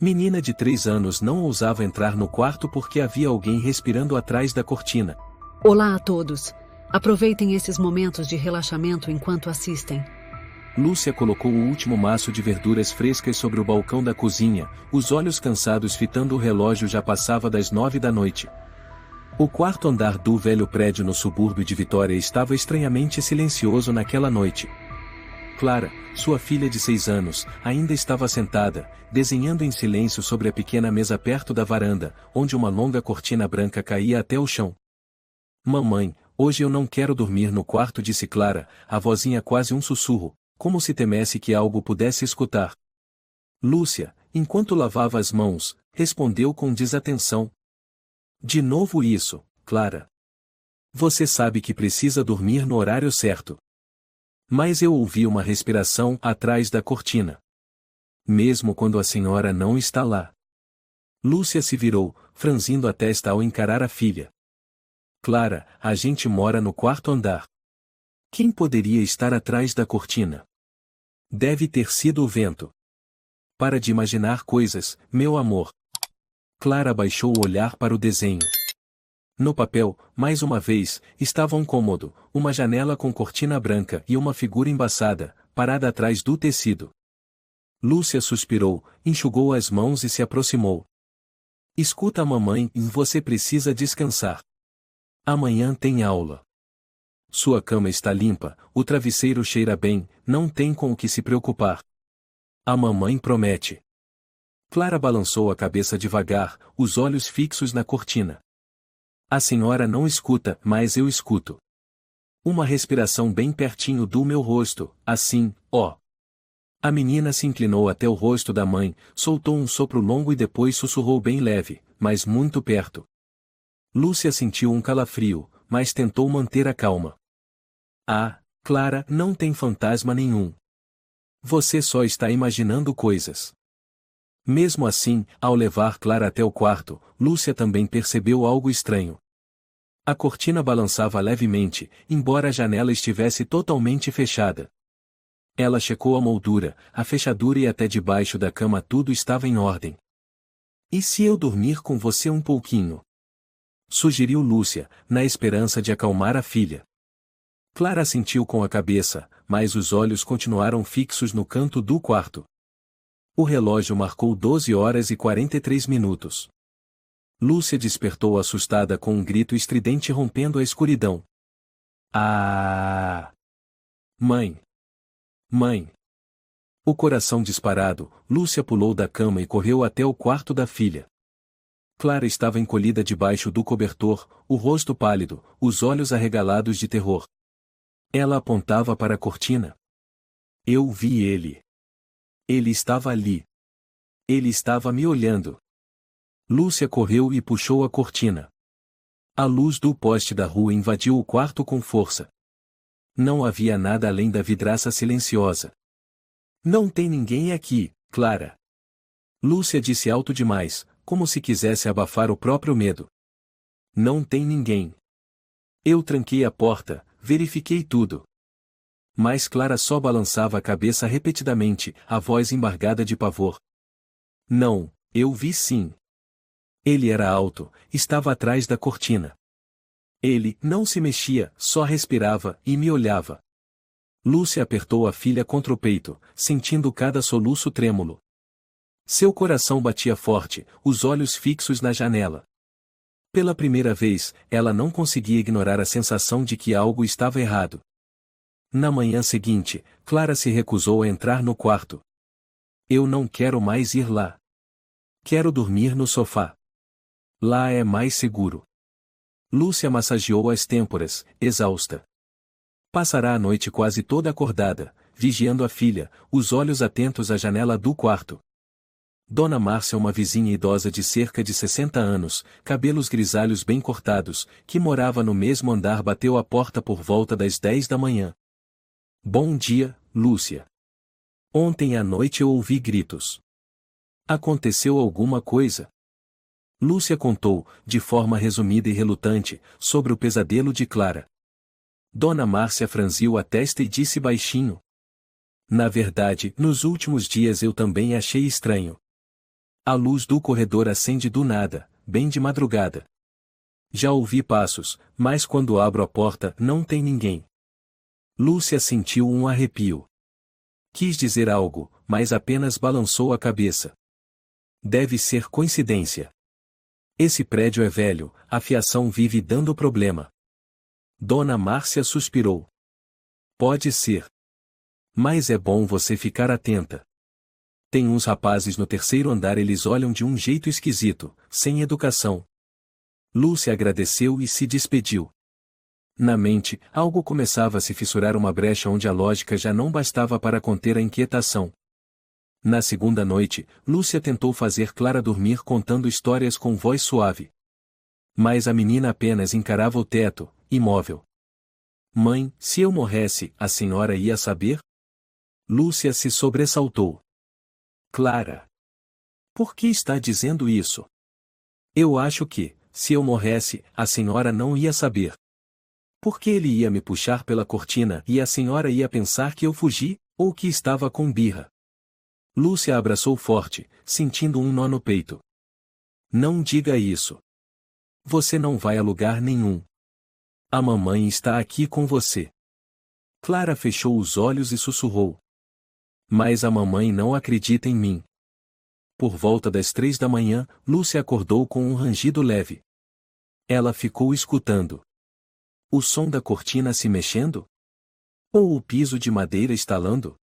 Menina de 3 anos não ousava entrar no quarto porque havia alguém respirando atrás da cortina. Olá a todos. Aproveitem esses momentos de relaxamento enquanto assistem. Lúcia colocou o último maço de verduras frescas sobre o balcão da cozinha, os olhos cansados fitando o relógio. Já passava das 9 da noite. O quarto andar do velho prédio no subúrbio de Vitória estava estranhamente silencioso naquela noite. Clara, sua filha de 6 anos, ainda estava sentada, desenhando em silêncio sobre a pequena mesa perto da varanda, onde uma longa cortina branca caía até o chão. Mamãe, hoje eu não quero dormir no quarto, disse Clara, a vozinha quase um sussurro, como se temesse que algo pudesse escutar. Lúcia, enquanto lavava as mãos, respondeu com desatenção. De novo isso, Clara. Você sabe que precisa dormir no horário certo. Mas eu ouvi uma respiração atrás da cortina. Mesmo quando a senhora não está lá. Lúcia se virou, franzindo a testa ao encarar a filha. Clara, a gente mora no quarto andar. Quem poderia estar atrás da cortina? Deve ter sido o vento. Para de imaginar coisas, meu amor. Clara baixou o olhar para o desenho. No papel, mais uma vez, estava um cômodo, uma janela com cortina branca e uma figura embaçada, parada atrás do tecido. Lúcia suspirou, enxugou as mãos e se aproximou. Escuta, mamãe, você precisa descansar. Amanhã tem aula. Sua cama está limpa, o travesseiro cheira bem, não tem com o que se preocupar. A mamãe promete. Clara balançou a cabeça devagar, os olhos fixos na cortina. A senhora não escuta, mas eu escuto. Uma respiração bem pertinho do meu rosto, assim, ó. A menina se inclinou até o rosto da mãe, soltou um sopro longo e depois sussurrou bem leve, mas muito perto. Lúcia sentiu um calafrio, mas tentou manter a calma. Ah, Clara, não tem fantasma nenhum. Você só está imaginando coisas. Mesmo assim, ao levar Clara até o quarto, Lúcia também percebeu algo estranho. A cortina balançava levemente, embora a janela estivesse totalmente fechada. Ela checou a moldura, a fechadura e até debaixo da cama tudo estava em ordem. E se eu dormir com você um pouquinho? Sugeriu Lúcia, na esperança de acalmar a filha. Clara assentiu com a cabeça, mas os olhos continuaram fixos no canto do quarto. O relógio marcou 12 horas e 43 minutos. Lúcia despertou assustada com um grito estridente rompendo a escuridão. Ah! Mãe! Mãe! O coração disparado, Lúcia pulou da cama e correu até o quarto da filha. Clara estava encolhida debaixo do cobertor, o rosto pálido, os olhos arregalados de terror. Ela apontava para a cortina. Eu vi ele. Ele estava ali. Ele estava me olhando. Lúcia correu e puxou a cortina. A luz do poste da rua invadiu o quarto com força. Não havia nada além da vidraça silenciosa. Não tem ninguém aqui, Clara. Lúcia disse alto demais, como se quisesse abafar o próprio medo. Não tem ninguém. Eu tranquei a porta, verifiquei tudo. Mas Clara só balançava a cabeça repetidamente, a voz embargada de pavor. Não, eu vi sim. Ele era alto, estava atrás da cortina. Ele não se mexia, só respirava e me olhava. Lúcia apertou a filha contra o peito, sentindo cada soluço trêmulo. Seu coração batia forte, os olhos fixos na janela. Pela primeira vez, ela não conseguia ignorar a sensação de que algo estava errado. Na manhã seguinte, Clara se recusou a entrar no quarto. Eu não quero mais ir lá. Quero dormir no sofá. Lá é mais seguro. Lúcia massageou as têmporas, exausta. Passará a noite quase toda acordada, vigiando a filha, os olhos atentos à janela do quarto. Dona Márcia, uma vizinha idosa de cerca de 60 anos, cabelos grisalhos bem cortados, que morava no mesmo andar, bateu à porta por volta das 10 da manhã. Bom dia, Lúcia. Ontem à noite eu ouvi gritos. Aconteceu alguma coisa? Lúcia contou, de forma resumida e relutante, sobre o pesadelo de Clara. Dona Márcia franziu a testa e disse baixinho. Na verdade, nos últimos dias eu também achei estranho. A luz do corredor acende do nada, bem de madrugada. Já ouvi passos, mas quando abro a porta, não tem ninguém. Lúcia sentiu um arrepio. Quis dizer algo, mas apenas balançou a cabeça. Deve ser coincidência. Esse prédio é velho, a fiação vive dando problema. Dona Márcia suspirou. Pode ser. Mas é bom você ficar atenta. Tem uns rapazes no terceiro andar, eles olham de um jeito esquisito, sem educação. Lúcia agradeceu e se despediu. Na mente, algo começava a se fissurar, uma brecha onde a lógica já não bastava para conter a inquietação. Na segunda noite, Lúcia tentou fazer Clara dormir contando histórias com voz suave. Mas a menina apenas encarava o teto, imóvel. Mãe, se eu morresse, a senhora ia saber? Lúcia se sobressaltou. Clara. Por que está dizendo isso? Eu acho que, se eu morresse, a senhora não ia saber. Porque ele ia me puxar pela cortina e a senhora ia pensar que eu fugi, ou que estava com birra. Lúcia abraçou forte, sentindo um nó no peito. Não diga isso. Você não vai a lugar nenhum. A mamãe está aqui com você. Clara fechou os olhos e sussurrou. Mas a mamãe não acredita em mim. Por volta das 3 da manhã, Lúcia acordou com um rangido leve. Ela ficou escutando. O som da cortina se mexendo? Ou o piso de madeira estalando?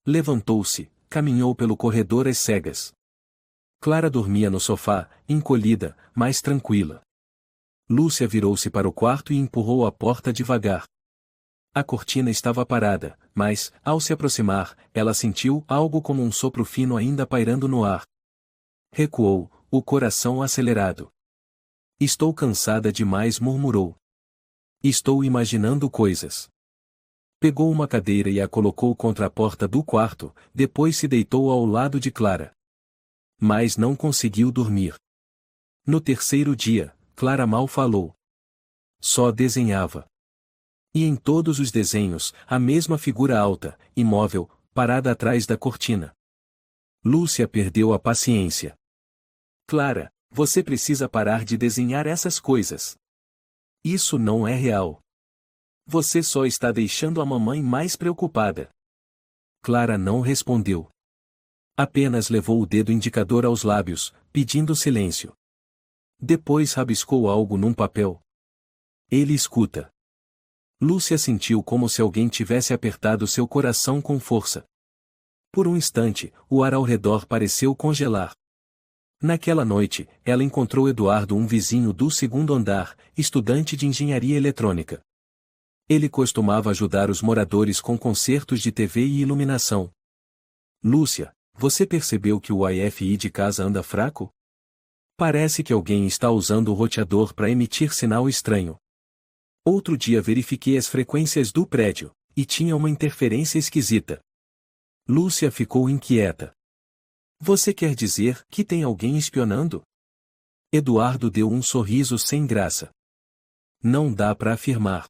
Levantou-se, caminhou pelo corredor às cegas. Clara dormia no sofá, encolhida, mas tranquila. Lúcia virou-se para o quarto e empurrou a porta devagar. A cortina estava parada, mas, ao se aproximar, ela sentiu algo como um sopro fino ainda pairando no ar. Recuou, o coração acelerado. Estou cansada demais, murmurou. Estou imaginando coisas. Pegou uma cadeira e a colocou contra a porta do quarto, depois se deitou ao lado de Clara. Mas não conseguiu dormir. No terceiro dia, Clara mal falou. Só desenhava. E em todos os desenhos, a mesma figura alta, imóvel, parada atrás da cortina. Lúcia perdeu a paciência. Clara, você precisa parar de desenhar essas coisas. Isso não é real. Você só está deixando a mamãe mais preocupada. Clara não respondeu. Apenas levou o dedo indicador aos lábios, pedindo silêncio. Depois rabiscou algo num papel. Ele escuta. Lúcia sentiu como se alguém tivesse apertado seu coração com força. Por um instante, o ar ao redor pareceu congelar. Naquela noite, ela encontrou Eduardo, um vizinho do segundo andar, estudante de engenharia eletrônica. Ele costumava ajudar os moradores com consertos de TV e iluminação. Lúcia, você percebeu que o Wi-Fi de casa anda fraco? Parece que alguém está usando o roteador para emitir sinal estranho. Outro dia verifiquei as frequências do prédio, e tinha uma interferência esquisita. Lúcia ficou inquieta. Você quer dizer que tem alguém espionando? Eduardo deu um sorriso sem graça. Não dá para afirmar.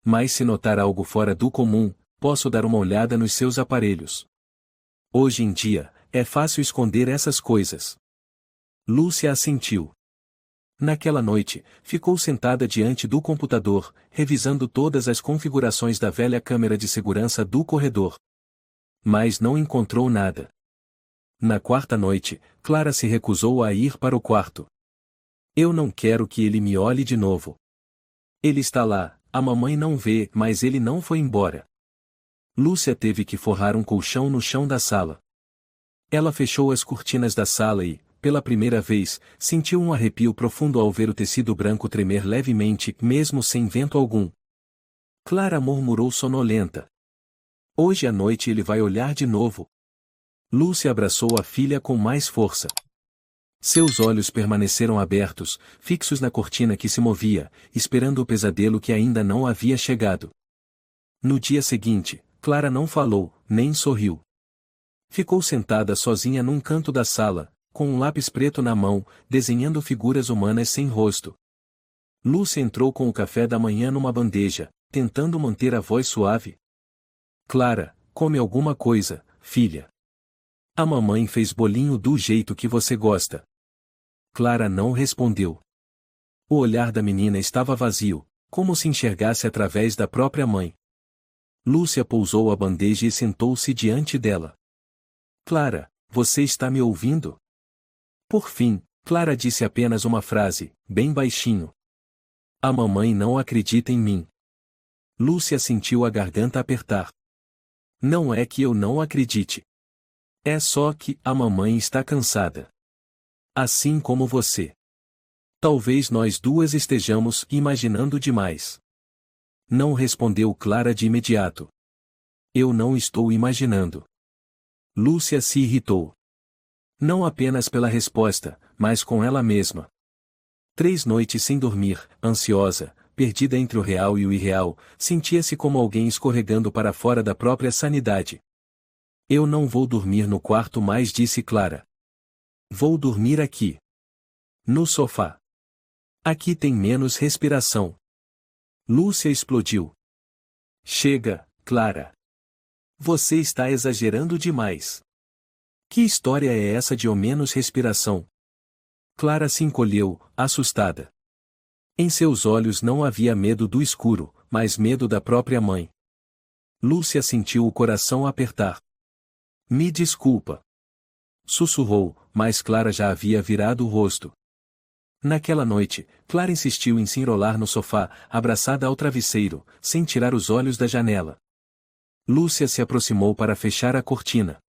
Mas se notar algo fora do comum, posso dar uma olhada nos seus aparelhos. Hoje em dia, é fácil esconder essas coisas. Lúcia assentiu. Naquela noite, ficou sentada diante do computador, revisando todas as configurações da velha câmera de segurança do corredor. Mas não encontrou nada. Na quarta noite, Clara se recusou a ir para o quarto. Eu não quero que ele me olhe de novo. Ele está lá, a mamãe não vê, mas ele não foi embora. Lúcia teve que forrar um colchão no chão da sala. Ela fechou as cortinas da sala e, pela primeira vez, sentiu um arrepio profundo ao ver o tecido branco tremer levemente, mesmo sem vento algum. Clara murmurou sonolenta. Hoje à noite ele vai olhar de novo. Lúcia abraçou a filha com mais força. Seus olhos permaneceram abertos, fixos na cortina que se movia, esperando o pesadelo que ainda não havia chegado. No dia seguinte, Clara não falou, nem sorriu. Ficou sentada sozinha num canto da sala, com um lápis preto na mão, desenhando figuras humanas sem rosto. Lúcia entrou com o café da manhã numa bandeja, tentando manter a voz suave. Clara, come alguma coisa, filha. A mamãe fez bolinho do jeito que você gosta. Clara não respondeu. O olhar da menina estava vazio, como se enxergasse através da própria mãe. Lúcia pousou a bandeja e sentou-se diante dela. Clara, você está me ouvindo? Por fim, Clara disse apenas uma frase, bem baixinho. A mamãe não acredita em mim. Lúcia sentiu a garganta apertar. Não é que eu não acredite. É só que a mamãe está cansada. Assim como você. Talvez nós duas estejamos imaginando demais. Não respondeu Clara de imediato. Eu não estou imaginando. Lúcia se irritou. Não apenas pela resposta, mas com ela mesma. 3 noites sem dormir, ansiosa, perdida entre o real e o irreal, sentia-se como alguém escorregando para fora da própria sanidade. Eu não vou dormir no quarto mais, disse Clara. Vou dormir aqui. No sofá. Aqui tem menos respiração. Lúcia explodiu. Chega, Clara. Você está exagerando demais. Que história é essa de ao menos respiração? Clara se encolheu, assustada. Em seus olhos não havia medo do escuro, mas medo da própria mãe. Lúcia sentiu o coração apertar. Me desculpa. Sussurrou, mas Clara já havia virado o rosto. Naquela noite, Clara insistiu em se enrolar no sofá, abraçada ao travesseiro, sem tirar os olhos da janela. Lúcia se aproximou para fechar a cortina.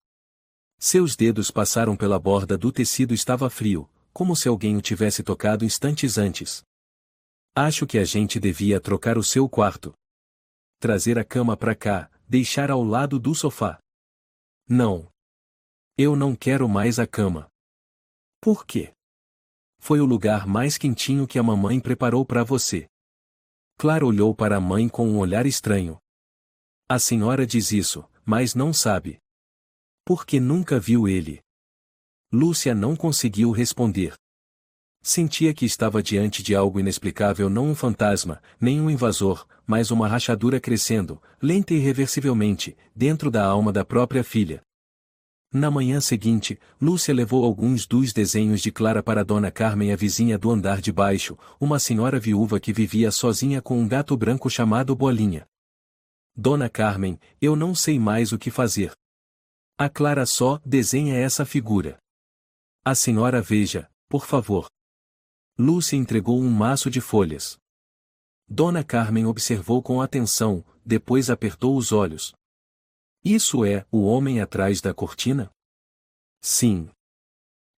Seus dedos passaram pela borda do tecido, estava frio, como se alguém o tivesse tocado instantes antes. Acho que a gente devia trocar o seu quarto. Trazer a cama para cá, deixar ao lado do sofá. Não. Eu não quero mais a cama. Por quê? Foi o lugar mais quentinho que a mamãe preparou para você. Clara olhou para a mãe com um olhar estranho. A senhora diz isso, mas não sabe. Porque nunca viu ele. Lúcia não conseguiu responder. Sentia que estava diante de algo inexplicável, não um fantasma, nem um invasor, mas uma rachadura crescendo, lenta e irreversivelmente, dentro da alma da própria filha. Na manhã seguinte, Lúcia levou alguns dos desenhos de Clara para Dona Carmen, a vizinha do andar de baixo, uma senhora viúva que vivia sozinha com um gato branco chamado Bolinha. Dona Carmen, eu não sei mais o que fazer. A Clara só desenha essa figura. A senhora veja, por favor. Lúcia entregou um maço de folhas. Dona Carmen observou com atenção, depois apertou os olhos. Isso é o homem atrás da cortina? Sim.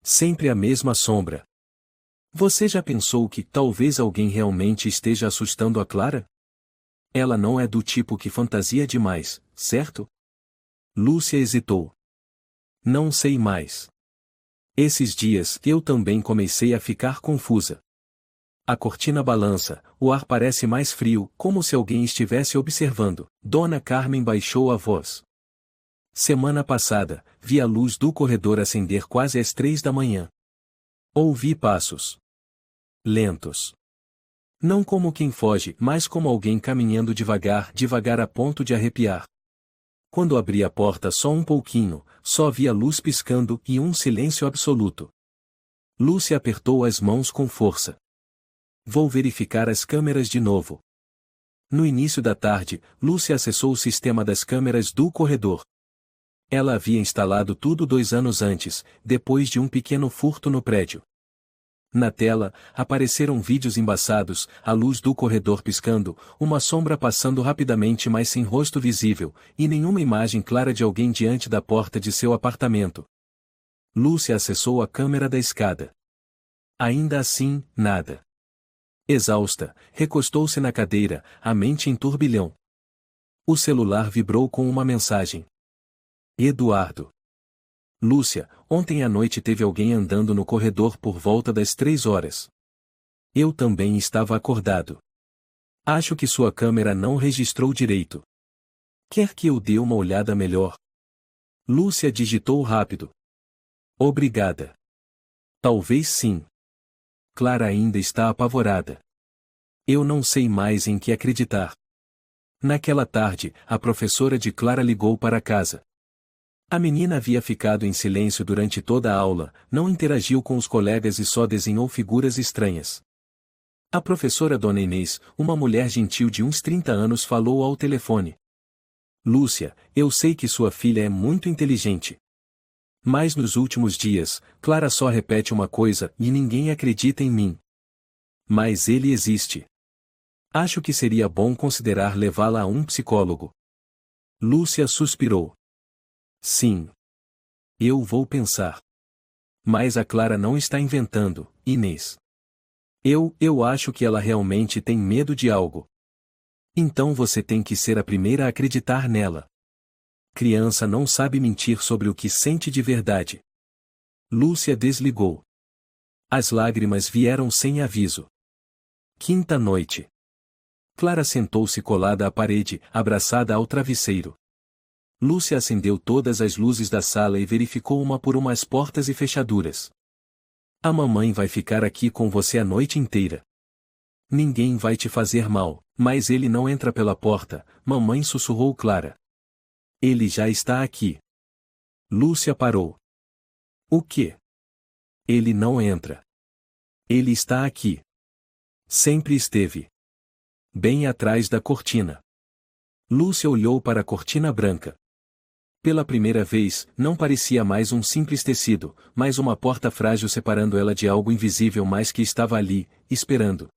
Sempre a mesma sombra. Você já pensou que talvez alguém realmente esteja assustando a Clara? Ela não é do tipo que fantasia demais, certo? Lúcia hesitou. Não sei mais. Esses dias eu também comecei a ficar confusa. A cortina balança, o ar parece mais frio, como se alguém estivesse observando. Dona Carmen baixou a voz. Semana passada, vi a luz do corredor acender quase às 3 da manhã. Ouvi passos. Lentos. Não como quem foge, mas como alguém caminhando devagar, devagar a ponto de arrepiar. Quando abri a porta só um pouquinho, só vi a luz piscando e um silêncio absoluto. Lúcia apertou as mãos com força. Vou verificar as câmeras de novo. No início da tarde, Lúcia acessou o sistema das câmeras do corredor. Ela havia instalado tudo 2 anos antes, depois de um pequeno furto no prédio. Na tela, apareceram vídeos embaçados, a luz do corredor piscando, uma sombra passando rapidamente mas sem rosto visível, e nenhuma imagem clara de alguém diante da porta de seu apartamento. Lúcia acessou a câmera da escada. Ainda assim, nada. Exausta, recostou-se na cadeira, a mente em turbilhão. O celular vibrou com uma mensagem. Eduardo. Lúcia, ontem à noite teve alguém andando no corredor por volta das 3 horas. Eu também estava acordado. Acho que sua câmera não registrou direito. Quer que eu dê uma olhada melhor? Lúcia digitou rápido. Obrigada. Talvez sim. Clara ainda está apavorada. Eu não sei mais em que acreditar. Naquela tarde, a professora de Clara ligou para casa. A menina havia ficado em silêncio durante toda a aula, não interagiu com os colegas e só desenhou figuras estranhas. A professora Dona Inês, uma mulher gentil de uns 30 anos, falou ao telefone. Lúcia, eu sei que sua filha é muito inteligente. Mas nos últimos dias, Clara só repete uma coisa e ninguém acredita em mim. Mas ele existe. Acho que seria bom considerar levá-la a um psicólogo. Lúcia suspirou. Sim. Eu vou pensar. Mas a Clara não está inventando, Inês. Eu acho que ela realmente tem medo de algo. Então você tem que ser a primeira a acreditar nela. Criança não sabe mentir sobre o que sente de verdade. Lúcia desligou. As lágrimas vieram sem aviso. Quinta noite. Clara sentou-se colada à parede, abraçada ao travesseiro. Lúcia acendeu todas as luzes da sala e verificou uma por uma as portas e fechaduras. A mamãe vai ficar aqui com você a noite inteira. Ninguém vai te fazer mal, mas ele não entra pela porta, mamãe sussurrou Clara. Ele já está aqui. Lúcia parou. O quê? Ele não entra. Ele está aqui. Sempre esteve. Bem atrás da cortina. Lúcia olhou para a cortina branca. Pela primeira vez, não parecia mais um simples tecido, mas uma porta frágil separando ela de algo invisível mas que estava ali, esperando.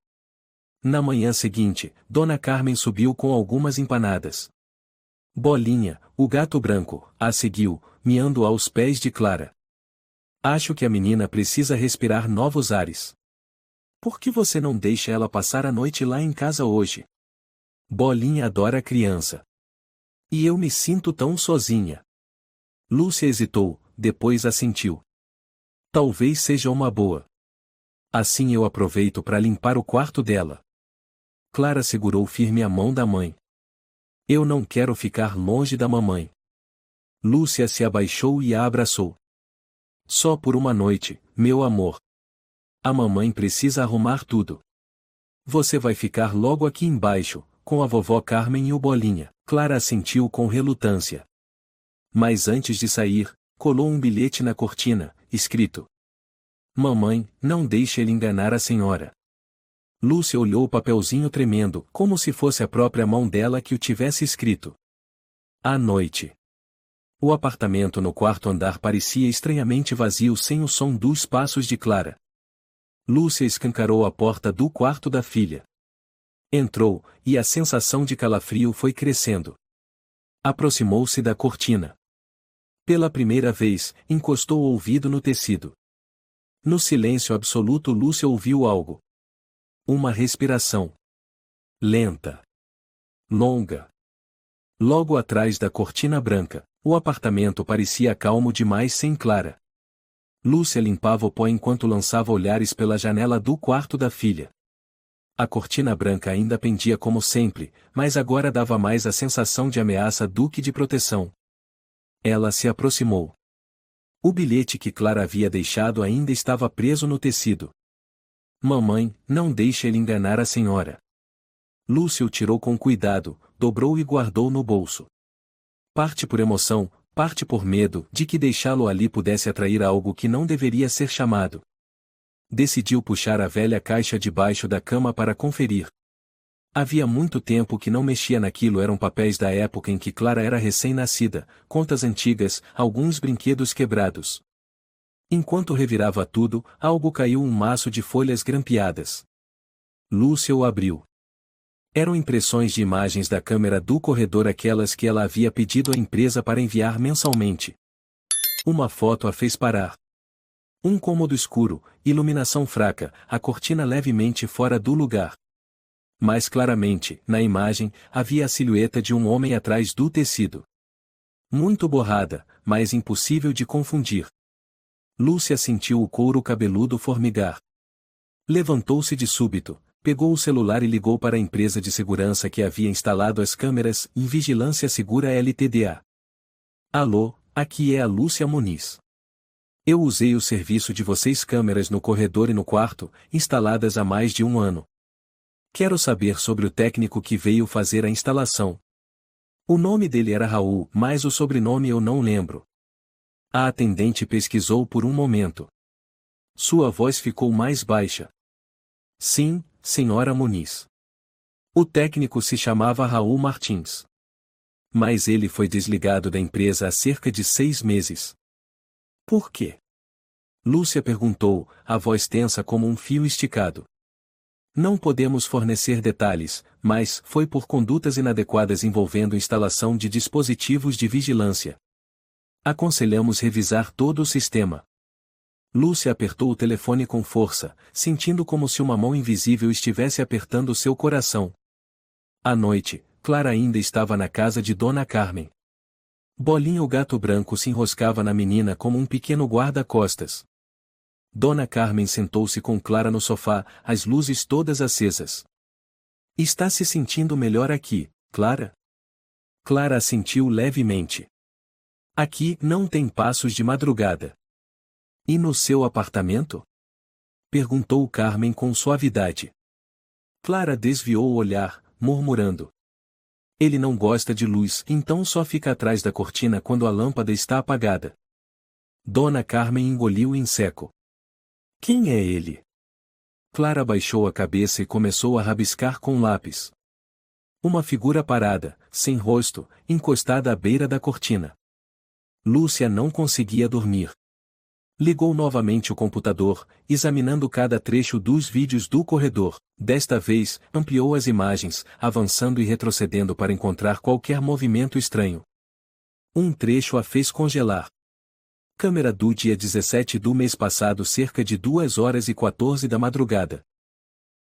Na manhã seguinte, Dona Carmen subiu com algumas empanadas. Bolinha, o gato branco, a seguiu, miando aos pés de Clara. Acho que a menina precisa respirar novos ares. Por que você não deixa ela passar a noite lá em casa hoje? Bolinha adora a criança. E eu me sinto tão sozinha. Lúcia hesitou, depois assentiu. Talvez seja uma boa. Assim eu aproveito para limpar o quarto dela. Clara segurou firme a mão da mãe. Eu não quero ficar longe da mamãe. Lúcia se abaixou e a abraçou. Só por uma noite, meu amor. A mamãe precisa arrumar tudo. Você vai ficar logo aqui embaixo, com a vovó Carmen e o Bolinha. Clara assentiu com relutância. Mas antes de sair, colou um bilhete na cortina, escrito: Mamãe, não deixe ele enganar a senhora. Lúcia olhou o papelzinho tremendo, como se fosse a própria mão dela que o tivesse escrito. À noite. O apartamento no quarto andar parecia estranhamente vazio sem o som dos passos de Clara. Lúcia escancarou a porta do quarto da filha. Entrou, e a sensação de calafrio foi crescendo. Aproximou-se da cortina. Pela primeira vez, encostou o ouvido no tecido. No silêncio absoluto Lúcia ouviu algo. Uma respiração. Lenta. Longa. Logo atrás da cortina branca, o apartamento parecia calmo demais sem Clara. Lúcia limpava o pó enquanto lançava olhares pela janela do quarto da filha. A cortina branca ainda pendia como sempre, mas agora dava mais a sensação de ameaça do que de proteção. Ela se aproximou. O bilhete que Clara havia deixado ainda estava preso no tecido. Mamãe, não deixe ele enganar a senhora. Lúcia o tirou com cuidado, dobrou e guardou no bolso. Parte por emoção, parte por medo de que deixá-lo ali pudesse atrair algo que não deveria ser chamado. Decidiu puxar a velha caixa debaixo da cama para conferir. Havia muito tempo que não mexia naquilo, eram papéis da época em que Clara era recém-nascida, contas antigas, alguns brinquedos quebrados. Enquanto revirava tudo, algo caiu, um maço de folhas grampeadas. Lúcia o abriu. Eram impressões de imagens da câmera do corredor, aquelas que ela havia pedido à empresa para enviar mensalmente. Uma foto a fez parar. Um cômodo escuro, iluminação fraca, a cortina levemente fora do lugar. Mais claramente, na imagem, havia a silhueta de um homem atrás do tecido. Muito borrada, mas impossível de confundir. Lúcia sentiu o couro cabeludo formigar. Levantou-se de súbito, pegou o celular e ligou para a empresa de segurança que havia instalado as câmeras em Vigilância Segura Ltda. Alô, aqui é a Lúcia Muniz. Eu usei o serviço de vocês, câmeras no corredor e no quarto, instaladas há mais de um ano. Quero saber sobre o técnico que veio fazer a instalação. O nome dele era Raul, mas o sobrenome eu não lembro. A atendente pesquisou por um momento. Sua voz ficou mais baixa. Sim, senhora Muniz. O técnico se chamava Raul Martins. Mas ele foi desligado da empresa há cerca de 6 meses. Por quê? Lúcia perguntou, a voz tensa como um fio esticado. Não podemos fornecer detalhes, mas foi por condutas inadequadas envolvendo instalação de dispositivos de vigilância. Aconselhamos revisar todo o sistema. Lúcia apertou o telefone com força, sentindo como se uma mão invisível estivesse apertando seu coração. À noite, Clara ainda estava na casa de Dona Carmen. Bolinha o gato branco se enroscava na menina como um pequeno guarda-costas. Dona Carmen sentou-se com Clara no sofá, as luzes todas acesas. Está se sentindo melhor aqui, Clara? Clara assentiu levemente. Aqui não tem passos de madrugada. E no seu apartamento? Perguntou Carmen com suavidade. Clara desviou o olhar, murmurando. Ele não gosta de luz, então só fica atrás da cortina quando a lâmpada está apagada. Dona Carmen engoliu em seco. Quem é ele? Clara baixou a cabeça e começou a rabiscar com lápis. Uma figura parada, sem rosto, encostada à beira da cortina. Lúcia não conseguia dormir. Ligou novamente o computador, examinando cada trecho dos vídeos do corredor. Desta vez, ampliou as imagens, avançando e retrocedendo para encontrar qualquer movimento estranho. Um trecho a fez congelar. Câmera do dia 17 do mês passado, cerca de 2h14 da madrugada.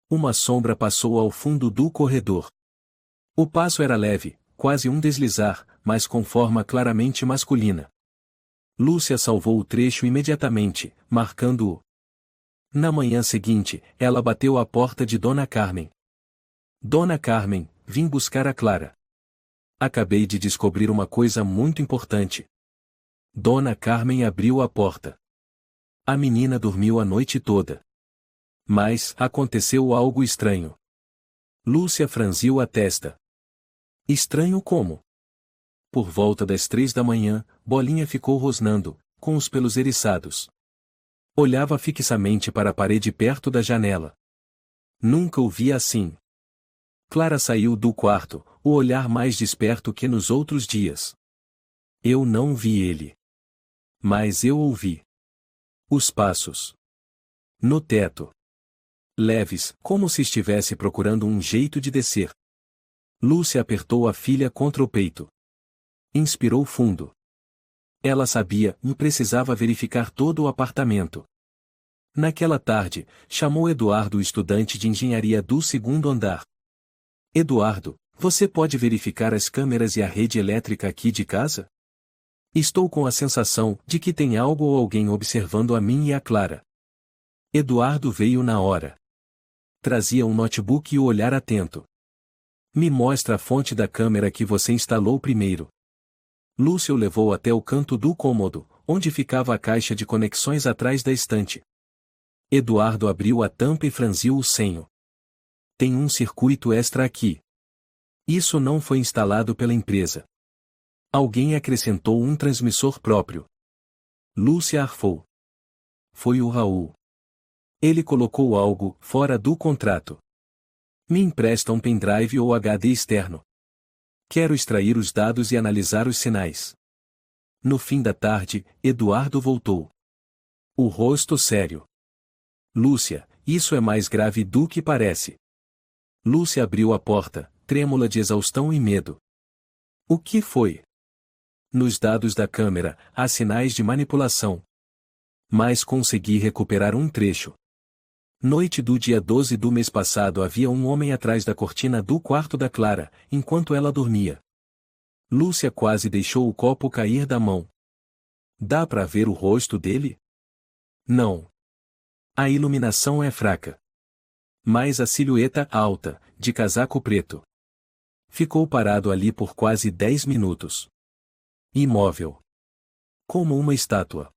Uma sombra passou ao fundo do corredor. O passo era leve, quase um deslizar, mas com forma claramente masculina. Lúcia salvou o trecho imediatamente, marcando-o. Na manhã seguinte, ela bateu à porta de Dona Carmen. Dona Carmen, vim buscar a Clara. Acabei de descobrir uma coisa muito importante. Dona Carmen abriu a porta. A menina dormiu a noite toda. Mas aconteceu algo estranho. Lúcia franziu a testa. Estranho como? Por volta das 3 da manhã, Bolinha ficou rosnando, com os pelos eriçados. Olhava fixamente para a parede perto da janela. Nunca o via assim. Clara saiu do quarto, o olhar mais desperto que nos outros dias. Eu não vi ele. Mas eu ouvi. Os passos. No teto. Leves, como se estivesse procurando um jeito de descer. Lúcia apertou a filha contra o peito. Inspirou fundo. Ela sabia e precisava verificar todo o apartamento. Naquela tarde, chamou Eduardo, o estudante de engenharia do 2º andar. Eduardo, você pode verificar as câmeras e a rede elétrica aqui de casa? Estou com a sensação de que tem algo ou alguém observando a mim e a Clara. Eduardo veio na hora. Trazia um notebook e o olhar atento. Me mostra a fonte da câmera que você instalou primeiro. Lúcia o levou até o canto do cômodo, onde ficava a caixa de conexões atrás da estante. Eduardo abriu a tampa e franziu o senho. Tem um circuito extra aqui. Isso não foi instalado pela empresa. Alguém acrescentou um transmissor próprio. Lúcia arfou. Foi o Raul. Ele colocou algo fora do contrato. Me empresta um pendrive ou HD externo. Quero extrair os dados e analisar os sinais. No fim da tarde, Eduardo voltou. O rosto sério. Lúcia, isso é mais grave do que parece. Lúcia abriu a porta, trêmula de exaustão e medo. O que foi? Nos dados da câmera, há sinais de manipulação. Mas consegui recuperar um trecho. Noite do dia 12 do mês passado, havia um homem atrás da cortina do quarto da Clara, enquanto ela dormia. Lúcia quase deixou o copo cair da mão. Dá para ver o rosto dele? Não. A iluminação é fraca. Mas a silhueta alta, de casaco preto. Ficou parado ali por quase 10 minutos. Imóvel. Como uma estátua.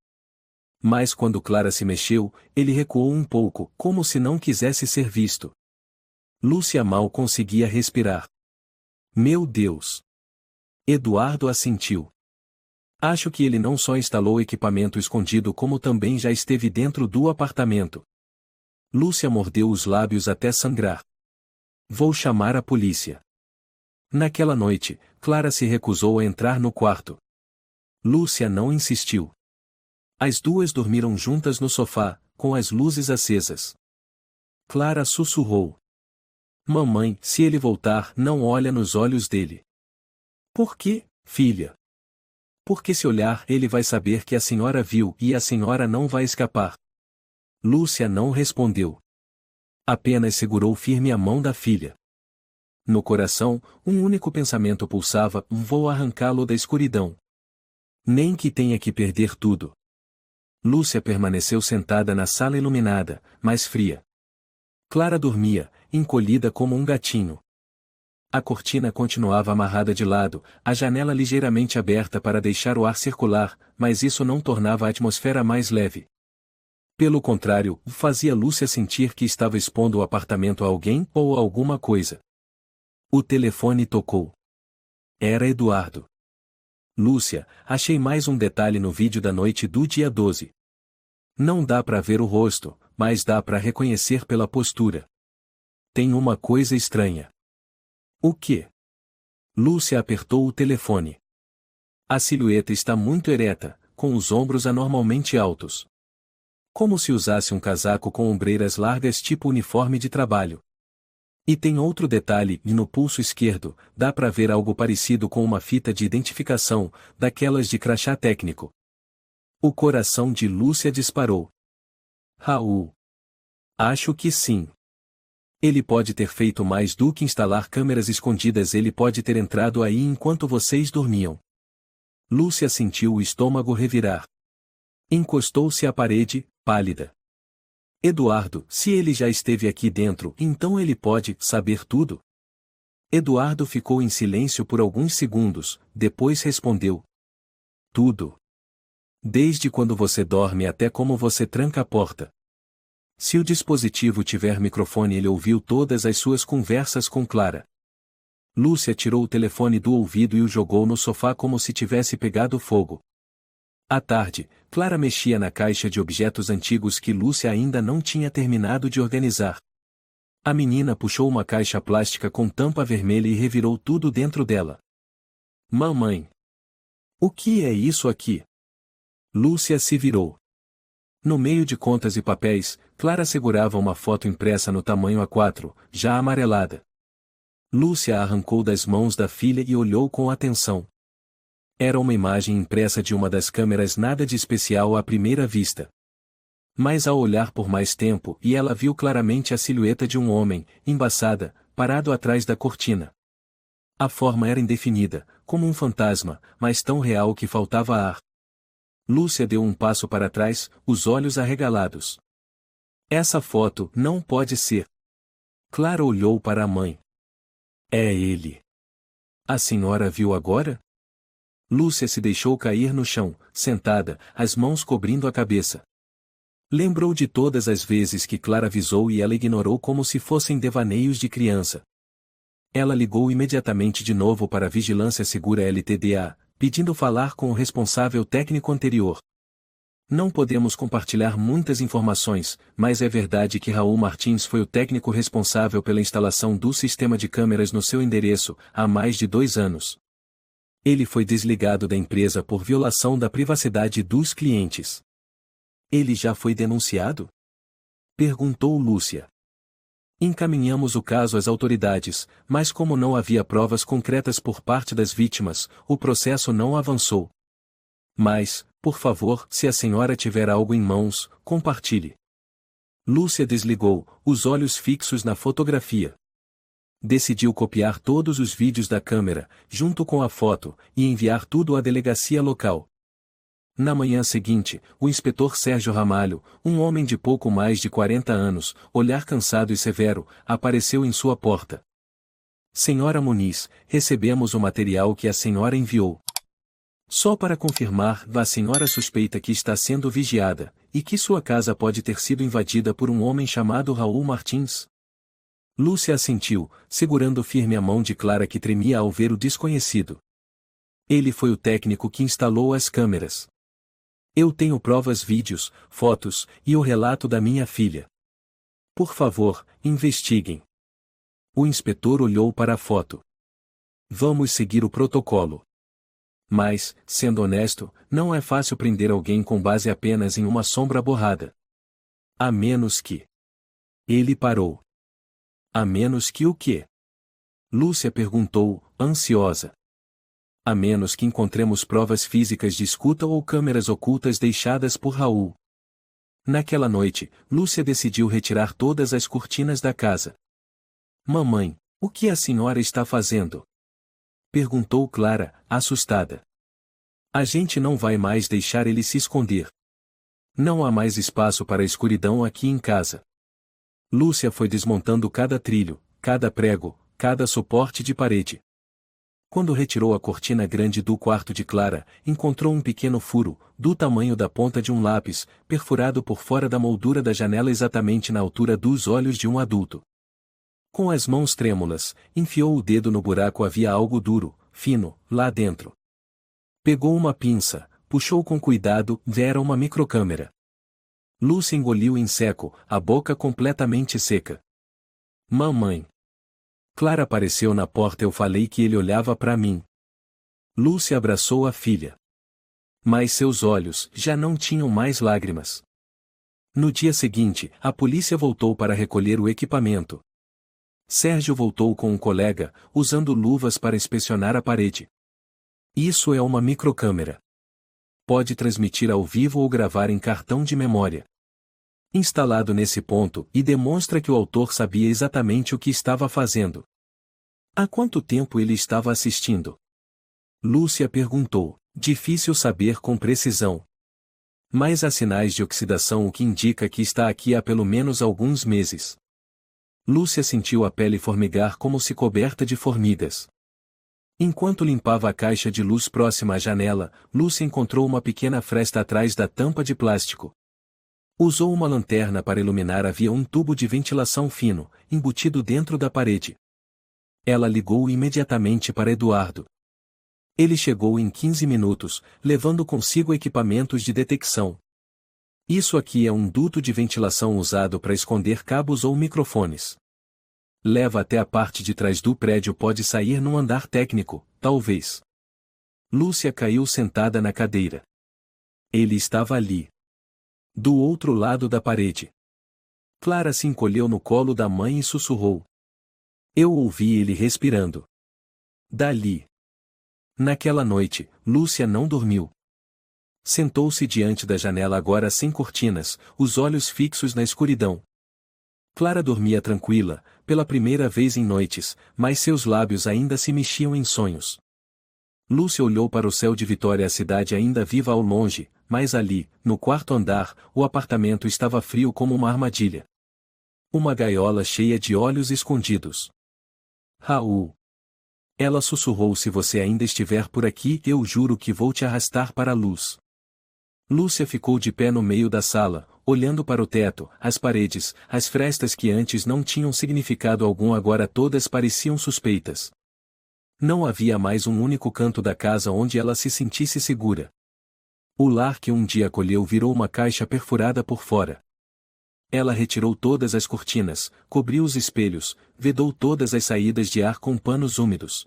Mas quando Clara se mexeu, ele recuou um pouco, como se não quisesse ser visto. Lúcia mal conseguia respirar. Meu Deus! Eduardo assentiu. Acho que ele não só instalou equipamento escondido como também já esteve dentro do apartamento. Lúcia mordeu os lábios até sangrar. Vou chamar a polícia. Naquela noite, Clara se recusou a entrar no quarto. Lúcia não insistiu. As duas dormiram juntas no sofá, com as luzes acesas. Clara sussurrou. Mamãe, se ele voltar, não olha nos olhos dele. Por quê, filha? Porque se olhar, ele vai saber que a senhora viu e a senhora não vai escapar. Lúcia não respondeu. Apenas segurou firme a mão da filha. No coração, um único pensamento pulsava: vou arrancá-lo da escuridão. Nem que tenha que perder tudo. Lúcia permaneceu sentada na sala iluminada, mais fria. Clara dormia, encolhida como um gatinho. A cortina continuava amarrada de lado, a janela ligeiramente aberta para deixar o ar circular, mas isso não tornava a atmosfera mais leve. Pelo contrário, fazia Lúcia sentir que estava expondo o apartamento a alguém ou a alguma coisa. O telefone tocou. Era Eduardo. Lúcia, achei mais um detalhe no vídeo da noite do dia 12. Não dá para ver o rosto, mas dá para reconhecer pela postura. Tem uma coisa estranha. O quê? Lúcia apertou o telefone. A silhueta está muito ereta, com os ombros anormalmente altos. Como se usasse um casaco com ombreiras largas tipo uniforme de trabalho. E tem outro detalhe, e no pulso esquerdo, dá para ver algo parecido com uma fita de identificação, daquelas de crachá técnico. O coração de Lúcia disparou. Raul. Acho que sim. Ele pode ter feito mais do que instalar câmeras escondidas, ele pode ter entrado aí enquanto vocês dormiam. Lúcia sentiu o estômago revirar. Encostou-se à parede, pálida. Eduardo, se ele já esteve aqui dentro, então ele pode saber tudo? Eduardo ficou em silêncio por alguns segundos, depois respondeu. Tudo. Desde quando você dorme até como você tranca a porta. Se o dispositivo tiver microfone, ele ouviu todas as suas conversas com Clara. Lúcia tirou o telefone do ouvido e o jogou no sofá como se tivesse pegado fogo. À tarde, Clara mexia na caixa de objetos antigos que Lúcia ainda não tinha terminado de organizar. A menina puxou uma caixa plástica com tampa vermelha e revirou tudo dentro dela. Mamãe! O que é isso aqui? Lúcia se virou. No meio de contas e papéis, Clara segurava uma foto impressa no tamanho A4, já amarelada. Lúcia a arrancou das mãos da filha e olhou com atenção. Era uma imagem impressa de uma das câmeras, nada de especial à primeira vista. Mas ao olhar por mais tempo, e ela viu claramente a silhueta de um homem, embaçada, parado atrás da cortina. A forma era indefinida, como um fantasma, mas tão real que faltava ar. Lúcia deu um passo para trás, os olhos arregalados. Essa foto não pode ser. Clara olhou para a mãe. É ele. A senhora viu agora? Lúcia se deixou cair no chão, sentada, as mãos cobrindo a cabeça. Lembrou de todas as vezes que Clara avisou e ela ignorou como se fossem devaneios de criança. Ela ligou imediatamente de novo para a Vigilância Segura LTDA, pedindo falar com o responsável técnico anterior. Não podemos compartilhar muitas informações, mas é verdade que Raul Martins foi o técnico responsável pela instalação do sistema de câmeras no seu endereço, há mais de 2 anos. Ele foi desligado da empresa por violação da privacidade dos clientes. Ele já foi denunciado? Perguntou Lúcia. Encaminhamos o caso às autoridades, mas como não havia provas concretas por parte das vítimas, o processo não avançou. Mas, por favor, se a senhora tiver algo em mãos, compartilhe. Lúcia desligou, os olhos fixos na fotografia. Decidiu copiar todos os vídeos da câmera, junto com a foto, e enviar tudo à delegacia local. Na manhã seguinte, o inspetor Sérgio Ramalho, um homem de pouco mais de 40 anos, olhar cansado e severo, apareceu em sua porta. Senhora Muniz, recebemos o material que a senhora enviou. Só para confirmar, a senhora suspeita que está sendo vigiada, e que sua casa pode ter sido invadida por um homem chamado Raul Martins? Lúcia assentiu, segurando firme a mão de Clara que tremia ao ver o desconhecido. Ele foi o técnico que instalou as câmeras. Eu tenho provas, vídeos, fotos e o relato da minha filha. Por favor, investiguem. O inspetor olhou para a foto. Vamos seguir o protocolo. Mas, sendo honesto, não é fácil prender alguém com base apenas em uma sombra borrada. A menos que... Ele parou. A menos que o quê? Lúcia perguntou, ansiosa. A menos que encontremos provas físicas de escuta ou câmeras ocultas deixadas por Raul. Naquela noite, Lúcia decidiu retirar todas as cortinas da casa. Mamãe, o que a senhora está fazendo? Perguntou Clara, assustada. A gente não vai mais deixar ele se esconder. Não há mais espaço para a escuridão aqui em casa. Lúcia foi desmontando cada trilho, cada prego, cada suporte de parede. Quando retirou a cortina grande do quarto de Clara, encontrou um pequeno furo, do tamanho da ponta de um lápis, perfurado por fora da moldura da janela exatamente na altura dos olhos de um adulto. Com as mãos trêmulas, enfiou o dedo no buraco. Havia algo duro, fino, lá dentro. Pegou uma pinça, puxou com cuidado, era uma microcâmera. Lúcia engoliu em seco, a boca completamente seca. Mamãe. Clara apareceu na porta. Eu falei que ele olhava para mim. Lúcia abraçou a filha. Mas seus olhos já não tinham mais lágrimas. No dia seguinte, a polícia voltou para recolher o equipamento. Sérgio voltou com um colega, usando luvas para inspecionar a parede. Isso é uma microcâmera. Pode transmitir ao vivo ou gravar em cartão de memória. Instalado nesse ponto, e demonstra que o autor sabia exatamente o que estava fazendo. Há quanto tempo ele estava assistindo? Lúcia perguntou. Difícil saber com precisão. Mas há sinais de oxidação, o que indica que está aqui há pelo menos alguns meses. Lúcia sentiu a pele formigar como se coberta de formigas. Enquanto limpava a caixa de luz próxima à janela, Lúcia encontrou uma pequena fresta atrás da tampa de plástico. Usou uma lanterna para iluminar. Havia um tubo de ventilação fino, embutido dentro da parede. Ela ligou imediatamente para Eduardo. Ele chegou em 15 minutos, levando consigo equipamentos de detecção. Isso aqui é um duto de ventilação usado para esconder cabos ou microfones. Leva até a parte de trás do prédio. Pode sair num andar técnico, talvez. Lúcia caiu sentada na cadeira. Ele estava ali. Do outro lado da parede. Clara se encolheu no colo da mãe e sussurrou. Eu ouvi ele respirando. Dali. Naquela noite, Lúcia não dormiu. Sentou-se diante da janela, agora sem cortinas, os olhos fixos na escuridão. Clara dormia tranquila, pela primeira vez em noites, mas seus lábios ainda se mexiam em sonhos. Lúcia olhou para o céu de Vitória, a cidade ainda viva ao longe, mas ali, no quarto andar, o apartamento estava frio como uma armadilha. Uma gaiola cheia de olhos escondidos. Raul. Ela sussurrou: se você ainda estiver por aqui, eu juro que vou te arrastar para a luz. Lúcia ficou de pé no meio da sala, olhando para o teto, as paredes, as frestas que antes não tinham significado algum agora todas pareciam suspeitas. Não havia mais um único canto da casa onde ela se sentisse segura. O lar que um dia acolheu virou uma caixa perfurada por fora. Ela retirou todas as cortinas, cobriu os espelhos, vedou todas as saídas de ar com panos úmidos.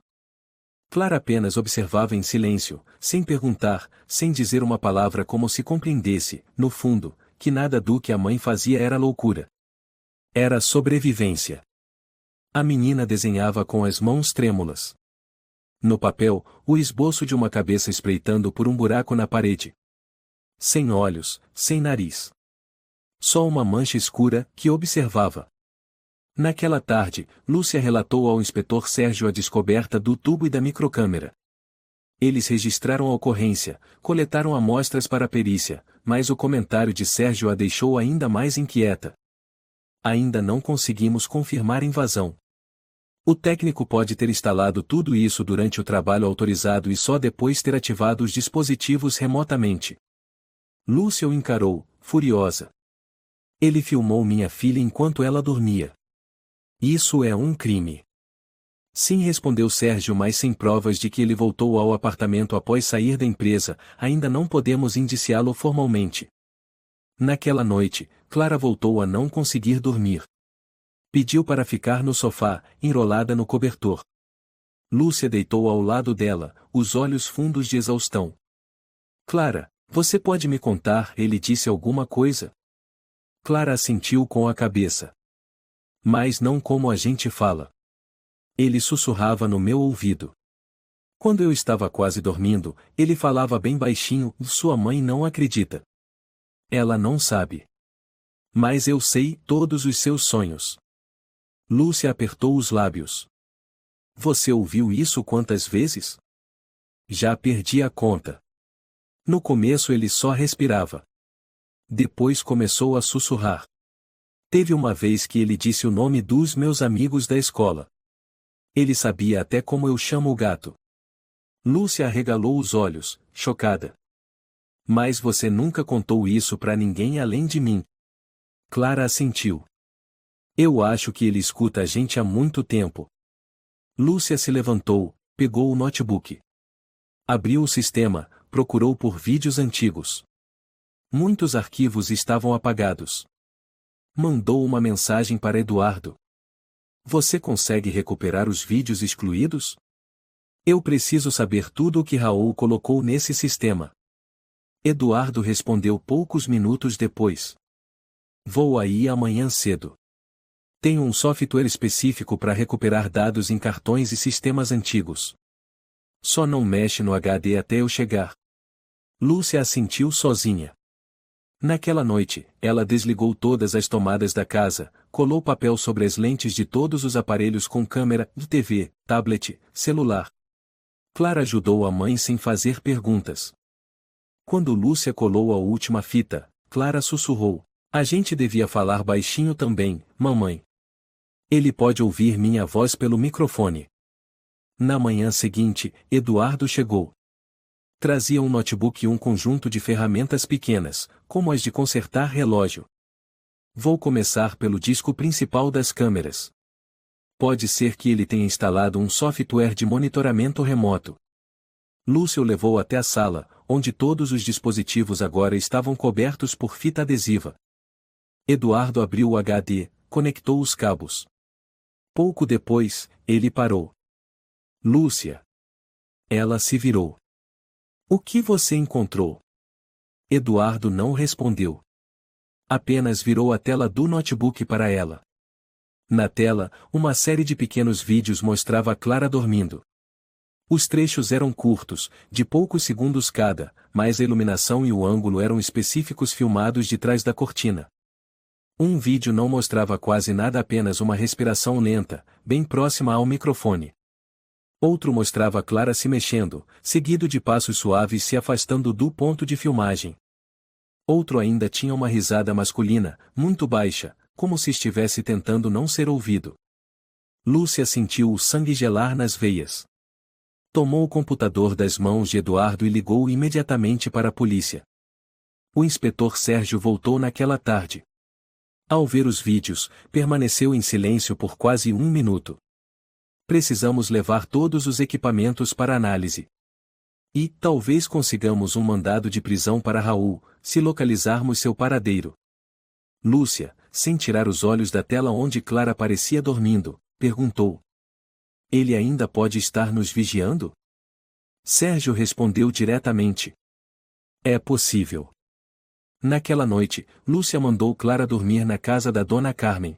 Clara apenas observava em silêncio, sem perguntar, sem dizer uma palavra, como se compreendesse, no fundo, que nada do que a mãe fazia era loucura. Era sobrevivência. A menina desenhava com as mãos trêmulas. No papel, o esboço de uma cabeça espreitando por um buraco na parede. Sem olhos, sem nariz. Só uma mancha escura, que observava. Naquela tarde, Lúcia relatou ao inspetor Sérgio a descoberta do tubo e da microcâmera. Eles registraram a ocorrência, coletaram amostras para a perícia, mas o comentário de Sérgio a deixou ainda mais inquieta. Ainda não conseguimos confirmar invasão. O técnico pode ter instalado tudo isso durante o trabalho autorizado e só depois ter ativado os dispositivos remotamente. Lúcia o encarou, furiosa. Ele filmou minha filha enquanto ela dormia. Isso é um crime. Sim, respondeu Sérgio, mas sem provas de que ele voltou ao apartamento após sair da empresa, ainda não podemos indiciá-lo formalmente. Naquela noite, Clara voltou a não conseguir dormir. Pediu para ficar no sofá, enrolada no cobertor. Lúcia deitou ao lado dela, os olhos fundos de exaustão. Clara, você pode me contar? Ele disse alguma coisa? Clara assentiu com a cabeça. Mas não como a gente fala. Ele sussurrava no meu ouvido. Quando eu estava quase dormindo, ele falava bem baixinho: sua mãe não acredita. Ela não sabe. Mas eu sei todos os seus sonhos. Lúcia apertou os lábios. Você ouviu isso quantas vezes? Já perdi a conta. No começo ele só respirava. Depois começou a sussurrar. Teve uma vez que ele disse o nome dos meus amigos da escola. Ele sabia até como eu chamo o gato. Lúcia arregalou os olhos, chocada. Mas você nunca contou isso para ninguém além de mim. Clara assentiu. Eu acho que ele escuta a gente há muito tempo. Lúcia se levantou, pegou o notebook. Abriu o sistema, procurou por vídeos antigos. Muitos arquivos estavam apagados. Mandou uma mensagem para Eduardo. Você consegue recuperar os vídeos excluídos? Eu preciso saber tudo o que Raul colocou nesse sistema. Eduardo respondeu poucos minutos depois. Vou aí amanhã cedo. Tenho um software específico para recuperar dados em cartões e sistemas antigos. Só não mexe no HD até eu chegar. Lúcia assentiu sozinha. Naquela noite, ela desligou todas as tomadas da casa, colou papel sobre as lentes de todos os aparelhos com câmera, TV, tablet, celular. Clara ajudou a mãe sem fazer perguntas. Quando Lúcia colou a última fita, Clara sussurrou: a gente devia falar baixinho também, mamãe. Ele pode ouvir minha voz pelo microfone. Na manhã seguinte, Eduardo chegou. Trazia um notebook e um conjunto de ferramentas pequenas, como as de consertar relógio. Vou começar pelo disco principal das câmeras. Pode ser que ele tenha instalado um software de monitoramento remoto. Lúcia o levou até a sala, onde todos os dispositivos agora estavam cobertos por fita adesiva. Eduardo abriu o HD, conectou os cabos. Pouco depois, ele parou. Lúcia. Ela se virou. O que você encontrou? Eduardo não respondeu. Apenas virou a tela do notebook para ela. Na tela, uma série de pequenos vídeos mostrava Clara dormindo. Os trechos eram curtos, de poucos segundos cada, mas a iluminação e o ângulo eram específicos, filmados de trás da cortina. Um vídeo não mostrava quase nada, apenas uma respiração lenta, bem próxima ao microfone. Outro mostrava Clara se mexendo, seguido de passos suaves se afastando do ponto de filmagem. Outro ainda tinha uma risada masculina, muito baixa, como se estivesse tentando não ser ouvido. Lúcia sentiu o sangue gelar nas veias. Tomou o computador das mãos de Eduardo e ligou imediatamente para a polícia. O inspetor Sérgio voltou naquela tarde. Ao ver os vídeos, permaneceu em silêncio por quase 1 minuto. Precisamos levar todos os equipamentos para análise. E, talvez consigamos um mandado de prisão para Raul, se localizarmos seu paradeiro. Lúcia, sem tirar os olhos da tela onde Clara parecia dormindo, perguntou. Ele ainda pode estar nos vigiando? Sérgio respondeu diretamente. É possível. Naquela noite, Lúcia mandou Clara dormir na casa da dona Carmen.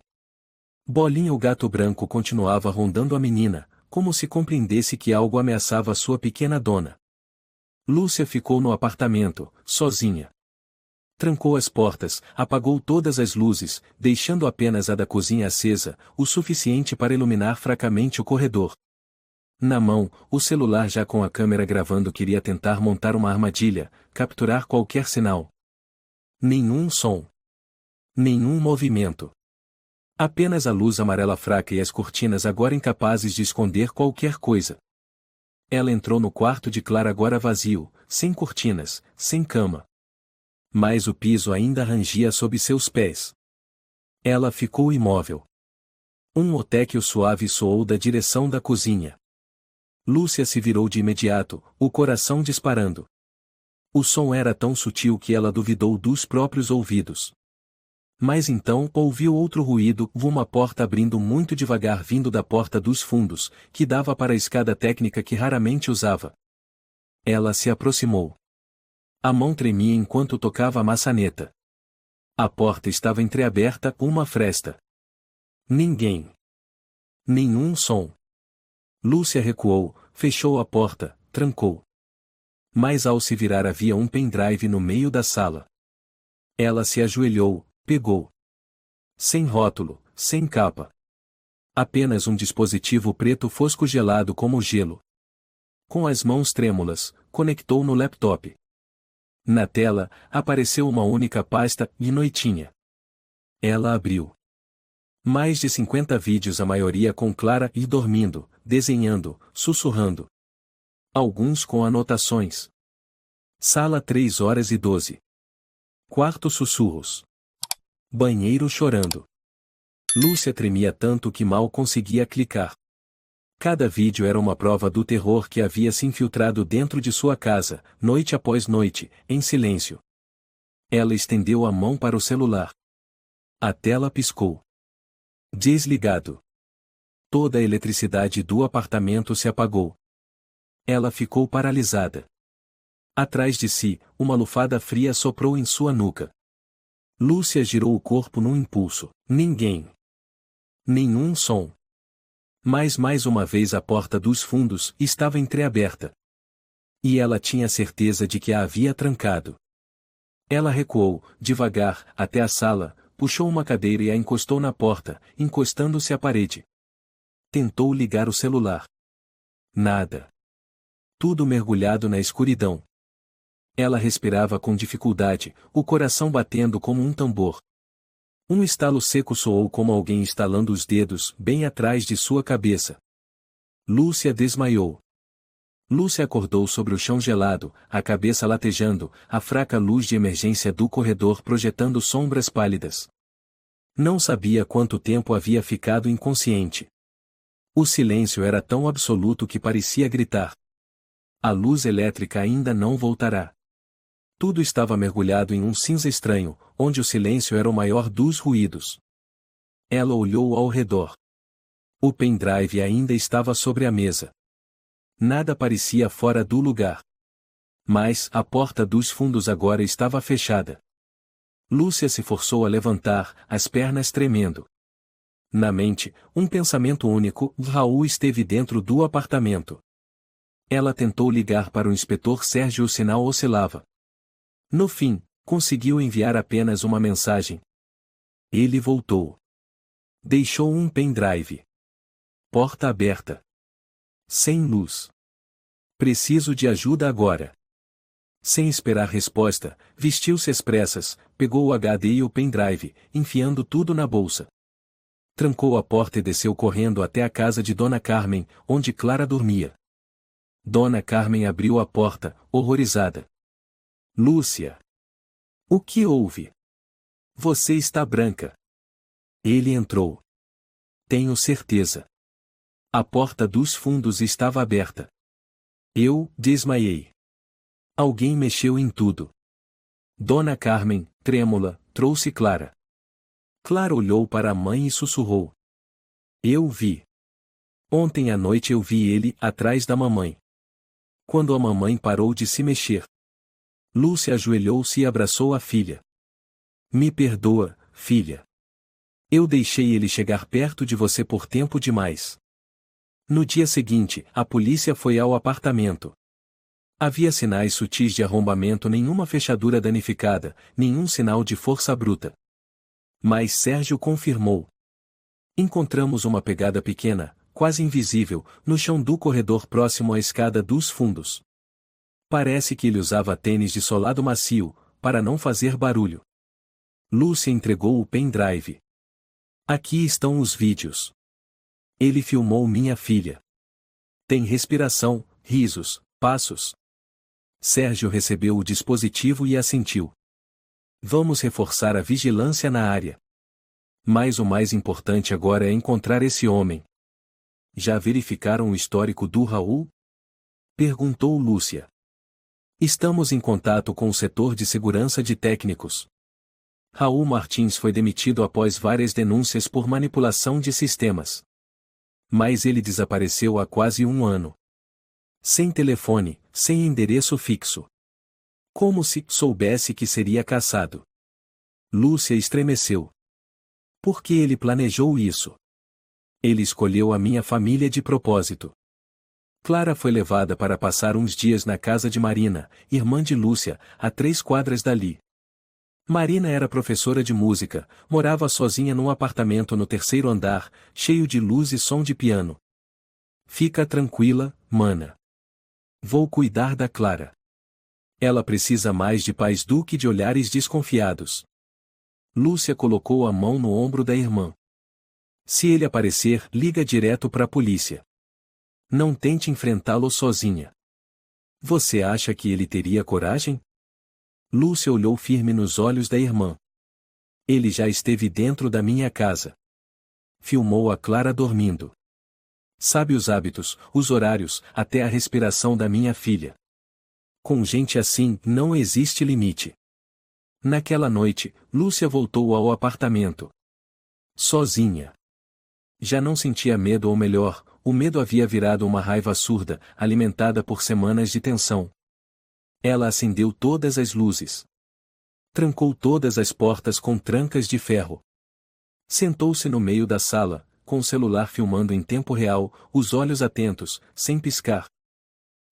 Bolinha, o gato branco, continuava rondando a menina, como se compreendesse que algo ameaçava sua pequena dona. Lúcia ficou no apartamento, sozinha. Trancou as portas, apagou todas as luzes, deixando apenas a da cozinha acesa, o suficiente para iluminar fracamente o corredor. Na mão, o celular já com a câmera gravando, queria tentar montar uma armadilha, capturar qualquer sinal. Nenhum som. Nenhum movimento. Apenas a luz amarela fraca e as cortinas agora incapazes de esconder qualquer coisa. Ela entrou no quarto de Clara, agora vazio, sem cortinas, sem cama. Mas o piso ainda rangia sob seus pés. Ela ficou imóvel. Um otéquio suave soou da direção da cozinha. Lúcia se virou de imediato, o coração disparando. O som era tão sutil que ela duvidou dos próprios ouvidos. Mas então ouviu outro ruído, uma porta abrindo muito devagar vindo da porta dos fundos, que dava para a escada técnica que raramente usava. Ela se aproximou. A mão tremia enquanto tocava a maçaneta. A porta estava entreaberta, uma fresta. Ninguém. Nenhum som. Lúcia recuou, fechou a porta, trancou. Mas ao se virar havia um pendrive no meio da sala. Ela se ajoelhou, pegou. Sem rótulo, sem capa. Apenas um dispositivo preto fosco gelado como gelo. Com as mãos trêmulas, conectou no laptop. Na tela, apareceu uma única pasta, e noitinha. Ela abriu. Mais de 50 vídeos, a maioria com Clara e dormindo, desenhando, sussurrando. Alguns com anotações. Sala 3h12. Quarto sussurros. Banheiro chorando. Lúcia tremia tanto que mal conseguia clicar. Cada vídeo era uma prova do terror que havia se infiltrado dentro de sua casa, noite após noite, em silêncio. Ela estendeu a mão para o celular. A tela piscou. Desligado. Toda a eletricidade do apartamento se apagou. Ela ficou paralisada. Atrás de si, uma lufada fria soprou em sua nuca. Lúcia girou o corpo num impulso. Ninguém. Nenhum som. Mas mais uma vez a porta dos fundos estava entreaberta. E ela tinha certeza de que a havia trancado. Ela recuou, devagar, até a sala, puxou uma cadeira e a encostou na porta, encostando-se à parede. Tentou ligar o celular. Nada. Tudo mergulhado na escuridão. Ela respirava com dificuldade, o coração batendo como um tambor. Um estalo seco soou como alguém estalando os dedos, bem atrás de sua cabeça. Lúcia desmaiou. Lúcia acordou sobre o chão gelado, a cabeça latejando, a fraca luz de emergência do corredor projetando sombras pálidas. Não sabia quanto tempo havia ficado inconsciente. O silêncio era tão absoluto que parecia gritar. A luz elétrica ainda não voltará. Tudo estava mergulhado em um cinza estranho, onde o silêncio era o maior dos ruídos. Ela olhou ao redor. O pendrive ainda estava sobre a mesa. Nada parecia fora do lugar. Mas a porta dos fundos agora estava fechada. Lúcia se forçou a levantar, as pernas tremendo. Na mente, um pensamento único: Raul esteve dentro do apartamento. Ela tentou ligar para o inspetor Sérgio, o sinal oscilava. No fim, conseguiu enviar apenas uma mensagem. Ele voltou. Deixou um pendrive. Porta aberta. Sem luz. Preciso de ajuda agora. Sem esperar resposta, vestiu-se às pressas, pegou o HD e o pendrive, enfiando tudo na bolsa. Trancou a porta e desceu correndo até a casa de Dona Carmen, onde Clara dormia. Dona Carmen abriu a porta, horrorizada. Lúcia. O que houve? Você está branca. Ele entrou. Tenho certeza. A porta dos fundos estava aberta. Eu desmaiei. Alguém mexeu em tudo. Dona Carmen, trêmula, trouxe Clara. Clara olhou para a mãe e sussurrou. Eu vi. Ontem à noite eu vi ele atrás da mamãe. Quando a mamãe parou de se mexer. Lúcia ajoelhou-se e abraçou a filha. Me perdoa, filha. Eu deixei ele chegar perto de você por tempo demais. No dia seguinte, a polícia foi ao apartamento. Havia sinais sutis de arrombamento, nenhuma fechadura danificada, nenhum sinal de força bruta. Mas Sérgio confirmou. Encontramos uma pegada pequena, quase invisível, no chão do corredor próximo à escada dos fundos. Parece que ele usava tênis de solado macio, para não fazer barulho. Lúcia entregou o pendrive. Aqui estão os vídeos. Ele filmou minha filha. Tem respiração, risos, passos. Sérgio recebeu o dispositivo e assentiu. Vamos reforçar a vigilância na área. Mas o mais importante agora é encontrar esse homem. Já verificaram o histórico do Raul? Perguntou Lúcia. Estamos em contato com o setor de segurança de técnicos. Raul Martins foi demitido após várias denúncias por manipulação de sistemas. Mas ele desapareceu há quase um ano. Sem telefone, sem endereço fixo. Como se soubesse que seria caçado. Lúcia estremeceu. Por que ele planejou isso? Ele escolheu a minha família de propósito. Clara foi levada para passar uns dias na casa de Marina, irmã de Lúcia, a 3 quadras dali. Marina era professora de música, morava sozinha num apartamento no 3º andar, cheio de luz e som de piano. Fica tranquila, mana. Vou cuidar da Clara. Ela precisa mais de paz do que de olhares desconfiados. Lúcia colocou a mão no ombro da irmã. Se ele aparecer, liga direto para a polícia. Não tente enfrentá-lo sozinha. Você acha que ele teria coragem? Lúcia olhou firme nos olhos da irmã. Ele já esteve dentro da minha casa. Filmou a Clara dormindo. Sabe os hábitos, os horários, até a respiração da minha filha. Com gente assim, não existe limite. Naquela noite, Lúcia voltou ao apartamento. Sozinha. Já não sentia medo, ou melhor, o medo havia virado uma raiva surda, alimentada por semanas de tensão. Ela acendeu todas as luzes. Trancou todas as portas com trancas de ferro. Sentou-se no meio da sala, com o celular filmando em tempo real, os olhos atentos, sem piscar.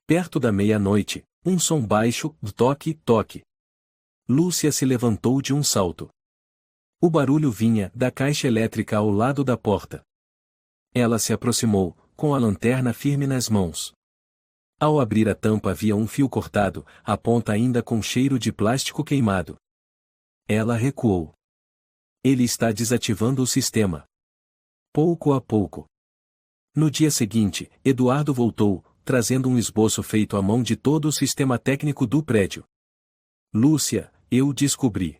Perto da meia-noite, um som baixo, toque, toque. Lúcia se levantou de um salto. O barulho vinha da caixa elétrica ao lado da porta. Ela se aproximou, com a lanterna firme nas mãos. Ao abrir a tampa havia um fio cortado, a ponta ainda com cheiro de plástico queimado. Ela recuou. Ele está desativando o sistema. Pouco a pouco. No dia seguinte, Eduardo voltou, trazendo um esboço feito à mão de todo o sistema técnico do prédio. Lúcia, eu descobri.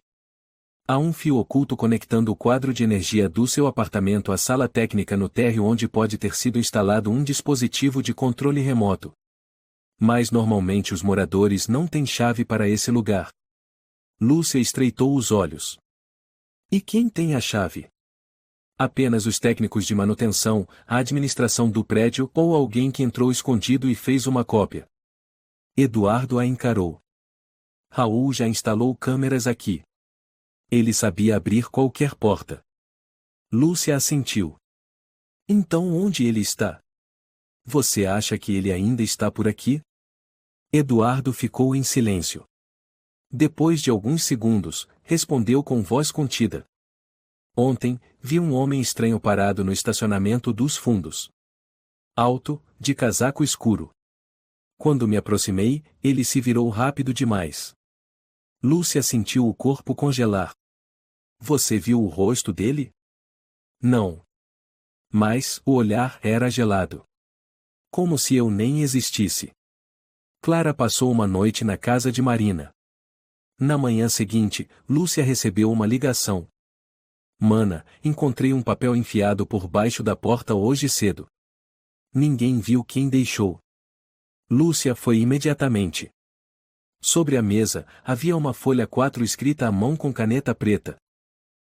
Há um fio oculto conectando o quadro de energia do seu apartamento à sala técnica no térreo, onde pode ter sido instalado um dispositivo de controle remoto. Mas normalmente os moradores não têm chave para esse lugar. Lúcia estreitou os olhos. E quem tem a chave? Apenas os técnicos de manutenção, a administração do prédio ou alguém que entrou escondido e fez uma cópia. Eduardo a encarou. Raul já instalou câmeras aqui. Ele sabia abrir qualquer porta. Lúcia assentiu. Então onde ele está? Você acha que ele ainda está por aqui? Eduardo ficou em silêncio. Depois de alguns segundos, respondeu com voz contida. Ontem, vi um homem estranho parado no estacionamento dos fundos. Alto, de casaco escuro. Quando me aproximei, ele se virou rápido demais. Lúcia sentiu o corpo congelar. Você viu o rosto dele? Não. Mas o olhar era gelado. Como se eu nem existisse. Clara passou uma noite na casa de Marina. Na manhã seguinte, Lúcia recebeu uma ligação. Mana, encontrei um papel enfiado por baixo da porta hoje cedo. Ninguém viu quem deixou. Lúcia foi imediatamente. Sobre a mesa, havia uma folha 4 escrita à mão com caneta preta.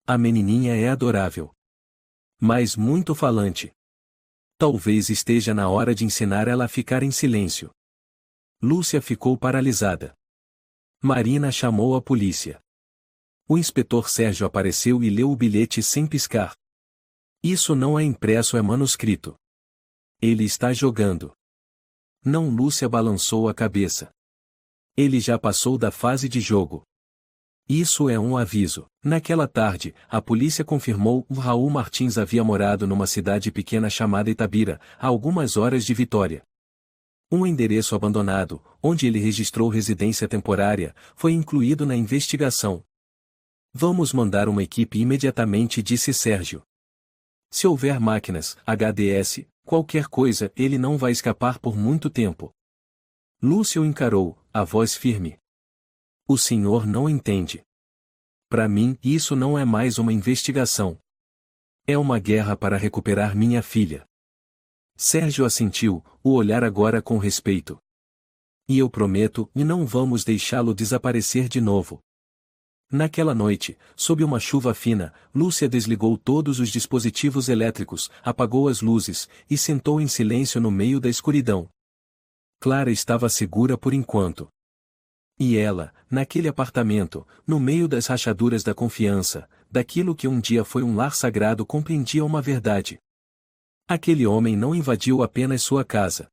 A menininha é adorável. Mas muito falante. Talvez esteja na hora de ensinar ela a ficar em silêncio. Lúcia ficou paralisada. Marina chamou a polícia. O inspetor Sérgio apareceu e leu o bilhete sem piscar. Isso não é impresso, é manuscrito. Ele está jogando. Não, Lúcia balançou a cabeça. Ele já passou da fase de jogo. Isso é um aviso. Naquela tarde, a polícia confirmou que Raul Martins havia morado numa cidade pequena chamada Itabira, a algumas horas de Vitória. Um endereço abandonado, onde ele registrou residência temporária, foi incluído na investigação. Vamos mandar uma equipe imediatamente, disse Sérgio. Se houver máquinas, HDS, qualquer coisa, ele não vai escapar por muito tempo. Lúcia o encarou, a voz firme. O senhor não entende. Para mim, isso não é mais uma investigação. É uma guerra para recuperar minha filha. Sérgio assentiu, o olhar agora com respeito. E eu prometo, e não vamos deixá-lo desaparecer de novo. Naquela noite, sob uma chuva fina, Lúcia desligou todos os dispositivos elétricos, apagou as luzes, e sentou em silêncio no meio da escuridão. Clara estava segura por enquanto. E ela, naquele apartamento, no meio das rachaduras da confiança, daquilo que um dia foi um lar sagrado, compreendia uma verdade. Aquele homem não invadiu apenas sua casa.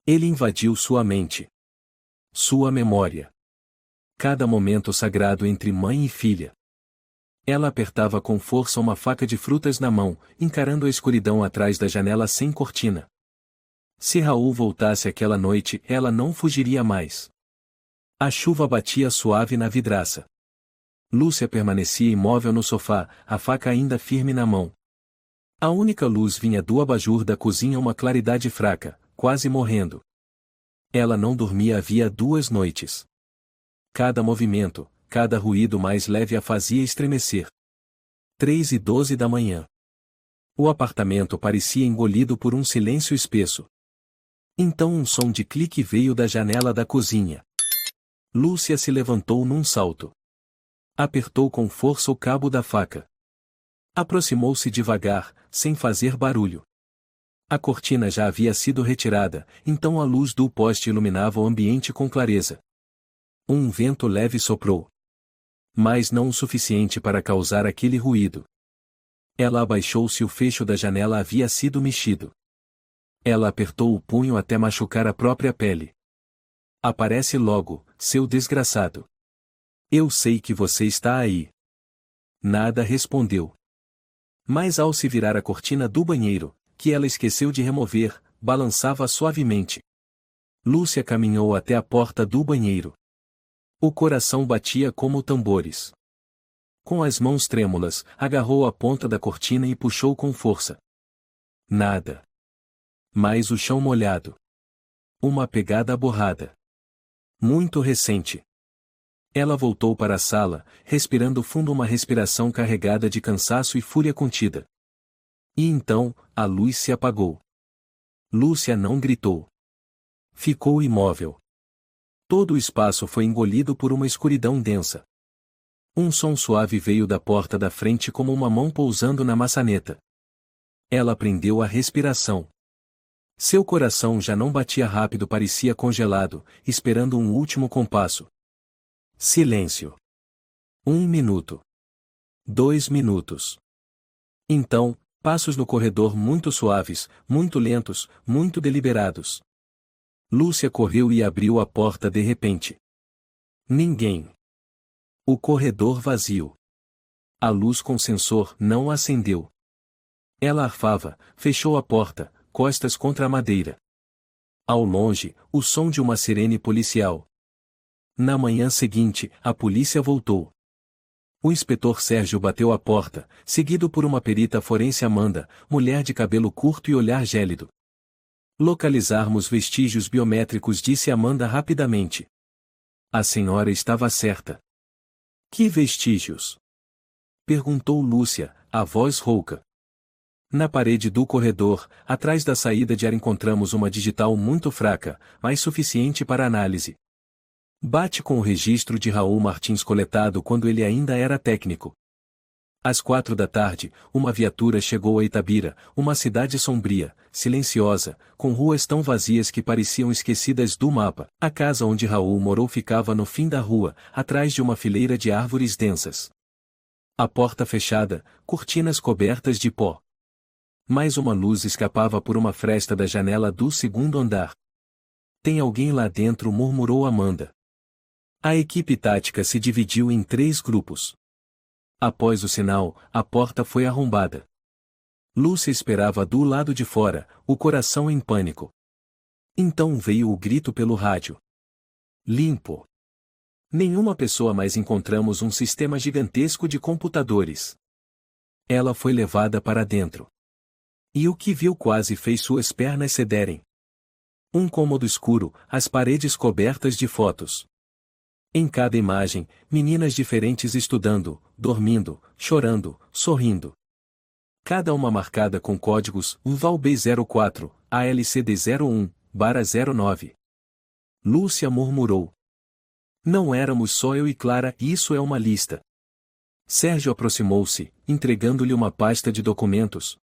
Ele invadiu sua mente. Sua memória. Cada momento sagrado entre mãe e filha. Ela apertava com força uma faca de frutas na mão, encarando a escuridão atrás da janela sem cortina. Se Raul voltasse aquela noite, ela não fugiria mais. A chuva batia suave na vidraça. Lúcia permanecia imóvel no sofá, a faca ainda firme na mão. A única luz vinha do abajur da cozinha, uma claridade fraca, quase morrendo. Ela não dormia havia 2 noites. Cada movimento, cada ruído mais leve a fazia estremecer. 3:12 da manhã. O apartamento parecia engolido por um silêncio espesso. Então um som de clique veio da janela da cozinha. Lúcia se levantou num salto. Apertou com força o cabo da faca. Aproximou-se devagar, sem fazer barulho. A cortina já havia sido retirada, então a luz do poste iluminava o ambiente com clareza. Um vento leve soprou. Mas não o suficiente para causar aquele ruído. Ela abaixou-se, o fecho da janela havia sido mexido. Ela apertou o punho até machucar a própria pele. Aparece logo, seu desgraçado. Eu sei que você está aí. Nada respondeu. Mas ao se virar a cortina do banheiro, que ela esqueceu de remover, balançava suavemente. Lúcia caminhou até a porta do banheiro. O coração batia como tambores. Com as mãos trêmulas, agarrou a ponta da cortina e puxou com força. Nada. Mais o chão molhado. Uma pegada borrada. Muito recente. Ela voltou para a sala, respirando fundo, uma respiração carregada de cansaço e fúria contida. E então, a luz se apagou. Lúcia não gritou. Ficou imóvel. Todo o espaço foi engolido por uma escuridão densa. Um som suave veio da porta da frente, como uma mão pousando na maçaneta. Ela prendeu a respiração. Seu coração já não batia rápido, parecia congelado, esperando um último compasso. Silêncio. 1 minuto. 2 minutos. Então, passos no corredor, muito suaves, muito lentos, muito deliberados. Lúcia correu e abriu a porta de repente. Ninguém. O corredor vazio. A luz com sensor não acendeu. Ela arfava, fechou a porta, costas contra a madeira. Ao longe, o som de uma sirene policial. Na manhã seguinte, a polícia voltou. O inspetor Sérgio bateu a porta, seguido por uma perita forense, Amanda, mulher de cabelo curto e olhar gélido. Localizarmos vestígios biométricos, disse Amanda rapidamente. A senhora estava certa. Que vestígios? Perguntou Lúcia, a voz rouca. Na parede do corredor, atrás da saída de ar, encontramos uma digital muito fraca, mas suficiente para análise. Bate com o registro de Raul Martins coletado quando ele ainda era técnico. Às 4 da tarde, uma viatura chegou a Itabira, uma cidade sombria, silenciosa, com ruas tão vazias que pareciam esquecidas do mapa. A casa onde Raul morou ficava no fim da rua, atrás de uma fileira de árvores densas. A porta fechada, cortinas cobertas de pó. Mais uma luz escapava por uma fresta da janela do 2º andar. Tem alguém lá dentro, murmurou Amanda. A equipe tática se dividiu em 3 grupos. Após o sinal, a porta foi arrombada. Lúcia esperava do lado de fora, o coração em pânico. Então veio o grito pelo rádio. Limpo. Nenhuma pessoa mais, encontramos um sistema gigantesco de computadores. Ela foi levada para dentro. E o que viu quase fez suas pernas cederem. Um cômodo escuro, as paredes cobertas de fotos. Em cada imagem, meninas diferentes estudando, dormindo, chorando, sorrindo. Cada uma marcada com códigos UVAL-B04, ALCD01-09. Lúcia murmurou. Não éramos só eu e Clara, isso é uma lista. Sérgio aproximou-se, entregando-lhe uma pasta de documentos.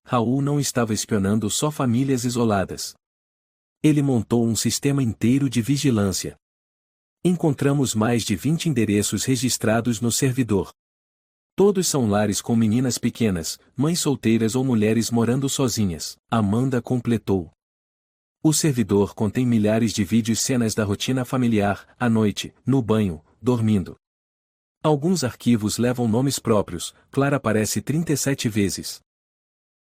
Raul não estava espionando só famílias isoladas. Ele montou um sistema inteiro de vigilância. Encontramos mais de 20 endereços registrados no servidor. Todos são lares com meninas pequenas, mães solteiras ou mulheres morando sozinhas, Amanda completou. O servidor contém milhares de vídeos cenas da rotina familiar, à noite, no banho, dormindo. Alguns arquivos levam nomes próprios, Clara aparece 37 vezes.